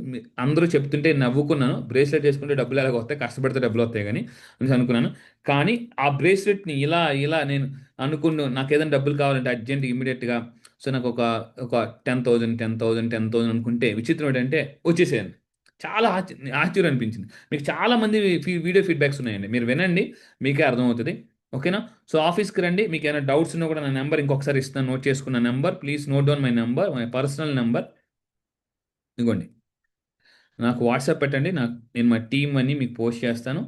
అందరూ చెప్తుంటే నవ్వుకున్నాను, బ్రేస్లెట్ వేసుకుంటే డబ్బులు ఎలాగ వస్తాయి, కష్టపడితే డబ్బులు వస్తాయి కానీ అని అనుకున్నాను. కానీ ఆ బ్రేస్లెట్ని ఇలా నేను నాకు ఏదైనా డబ్బులు కావాలంటే అర్జెంట్ ఇమీడియట్గా, సో నాకు ఒక 10,000 అనుకుంటే విచిత్రం ఏంటంటే వచ్చేసేయండి. చాలా ఆశ్చర్యం అనిపించింది. మీకు చాలామంది వీడియో ఫీడ్బ్యాక్స్ ఉన్నాయండి, మీరు వినండి, మీకే అర్థమవుతుంది. ఓకేనా? సో ఆఫీస్కి రండి, మీకు ఏమైనా డౌట్స్ ఉన్నా కూడా నా నెంబర్ ఇంకొకసారి ఇస్తాను, నోట్ చేసుకున్న number. Please note down my number, my personal number. ఇదిగోండి, నాకు వాట్సాప్ పెట్టండి, నేను మా టీం అని మీకు పోస్ట్ చేస్తాను.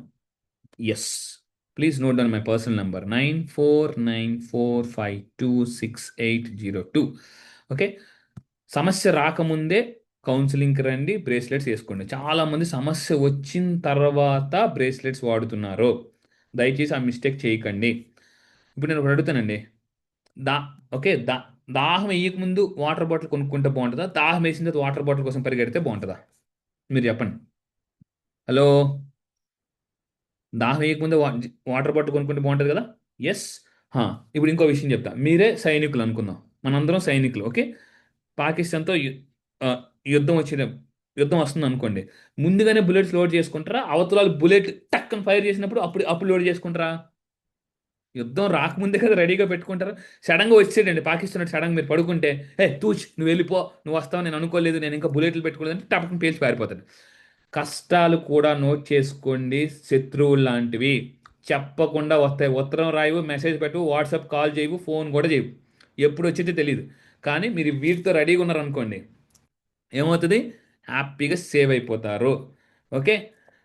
Yes, please note down my personal number 9494526802. Okay, సమస్య రాకముందే కౌన్సిలింగ్కి రండి, బ్రేస్లెట్స్ వేసుకోండి. చాలామంది సమస్య వచ్చిన తర్వాత బ్రేస్లెట్స్ వాడుతున్నారు. దయచేసి ఆ మిస్టేక్ చేయకండి. ఇప్పుడు నేను ఒకటి అడుగుతానండి, దా ఓకే దాహం వేయకముందు వాటర్ బాటిల్ కొనుక్కుంటే బాగుంటుందా, దాహం వేసిన తర్వాత వాటర్ బాటిల్ కోసం పరిగెడితే బాగుంటుందా? మీరు చెప్పండి. హలో, దాహం వేయకముందే వాటర్ బాటిల్ కొనుక్కుంటే బాగుంటుంది కదా? ఎస్. ఇప్పుడు ఇంకో విషయం చెప్తా. మీరే సైనికులు అనుకుందాం, మనందరం సైనికులు. ఓకే, పాకిస్తాన్తో ఆ, యుద్ధం వచ్చిన యుద్ధం వస్తుంది అనుకోండి. ముందుగానే బుల్లెట్స్ లోడ్ చేసుకుంటారా, అవతల బుల్లెట్ టక్కన ఫైర్ చేసినప్పుడు అప్పుడు లోడ్ చేసుకుంటారా? యుద్ధం రాకముందే కదా రెడీగా పెట్టుకుంటారు. సడన్గా వచ్చేటండి పాకిస్తాన్, సడన్గా మీరు పడుకుంటే, తూచ్ నువ్వు వెళ్ళిపో, నువ్వు వస్తావు, నేను అనుకోలేదు, నేను ఇంకా బుల్లెట్లు పెట్టుకోలేదంటే టపకం పేల్చి పారిపోతాడు. కష్టాలు కూడా నోట్ చేసుకోండి, శత్రువులు లాంటివి. చెప్పకుండా వస్తాయి. ఉత్తరం రాయవు, మెసేజ్ పెట్టు, వాట్సాప్ కాల్ చేయవు, ఫోన్ కూడా చేయవు. ఎప్పుడు వచ్చేది తెలియదు. కానీ మీరు వీటితో రెడీగా ఉన్నారనుకోండి, ఏమవుతుంది? హ్యాపీగా సేవ్ అయిపోతారు. Okay,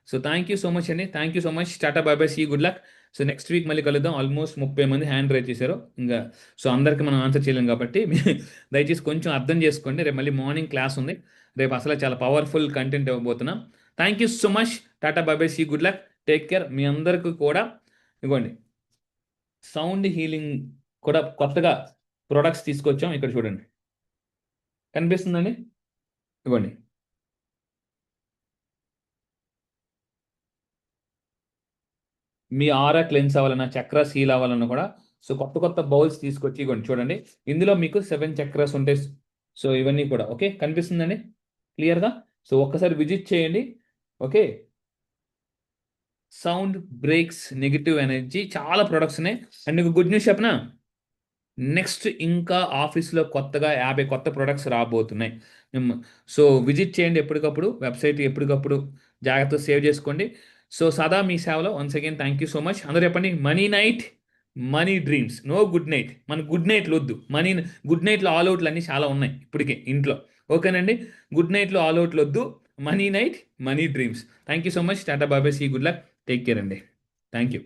so thank you so much అండి, thank you so much. Tata bye bye, see good luck. So next week మళ్ళీ కలుద్దాం. ఆల్మోస్ట్ 30 మంది హ్యాండ్ రైజ్ చేశారు ఇంకా. సో అందరికీ మనం ఆన్సర్ చేయలేం కాబట్టి దయచేసి కొంచెం అర్థం చేసుకోండి. రేపు మళ్ళీ మార్నింగ్ క్లాస్ ఉంది. రేపు అసలు చాలా పవర్ఫుల్ కంటెంట్ ఇవ్వబోతున్నాం. Thank you so much. Tata bye bye, see good luck, take care. మీ అందరికీ కూడా ఇవ్వండి, సౌండ్ హీలింగ్ కూడా కొత్తగా ప్రొడక్ట్స్ తీసుకొచ్చాం. ఇక్కడ చూడండి, కనిపిస్తుందండి? ఇవ్వండి, మీ ఆరా క్లెన్స్ అవ్వాలన్నా, చక్రాస్ హీల్ అవ్వాలన్నా కూడా సో కొత్త కొత్త బౌల్స్ తీసుకొచ్చి ఇవ్వండి. చూడండి, ఇందులో మీకు 7 చక్రాస్ ఉంటాయి. సో ఇవన్నీ కూడా ఓకే, కనిపిస్తుందండి క్లియర్గా? సో ఒక్కసారి విజిట్ చేయండి. Okay, sound breaks negative energy, చాలా ప్రొడక్ట్స్ ఉన్నాయి. అండ్ మీకు గుడ్ న్యూస్ చెప్పనా, నెక్స్ట్ ఇంకా ఆఫీస్లో కొత్తగా 50 కొత్త ప్రొడక్ట్స్ రాబోతున్నాయి. సో విజిట్ చేయండి ఎప్పటికప్పుడు, వెబ్సైట్ ఎప్పటికప్పుడు జాగ్రత్తగా సేవ్ చేసుకోండి. సో సదా మీ సేవలో. Once again thank you so much. అందరూ చెప్పండి, money night money dreams, no good night. మన గుడ్ నైట్లు వద్దు, గుడ్ నైట్లో ఆల్అవుట్లు అన్నీ చాలా ఉన్నాయి ఇప్పటికే ఇంట్లో. ఓకేనండి, గుడ్ నైట్లో ఆల్అవుట్లు వద్దు, money night money dreams. Thank you so much. Tata బాబాయ్, see good luck, take care అండి. Thank you.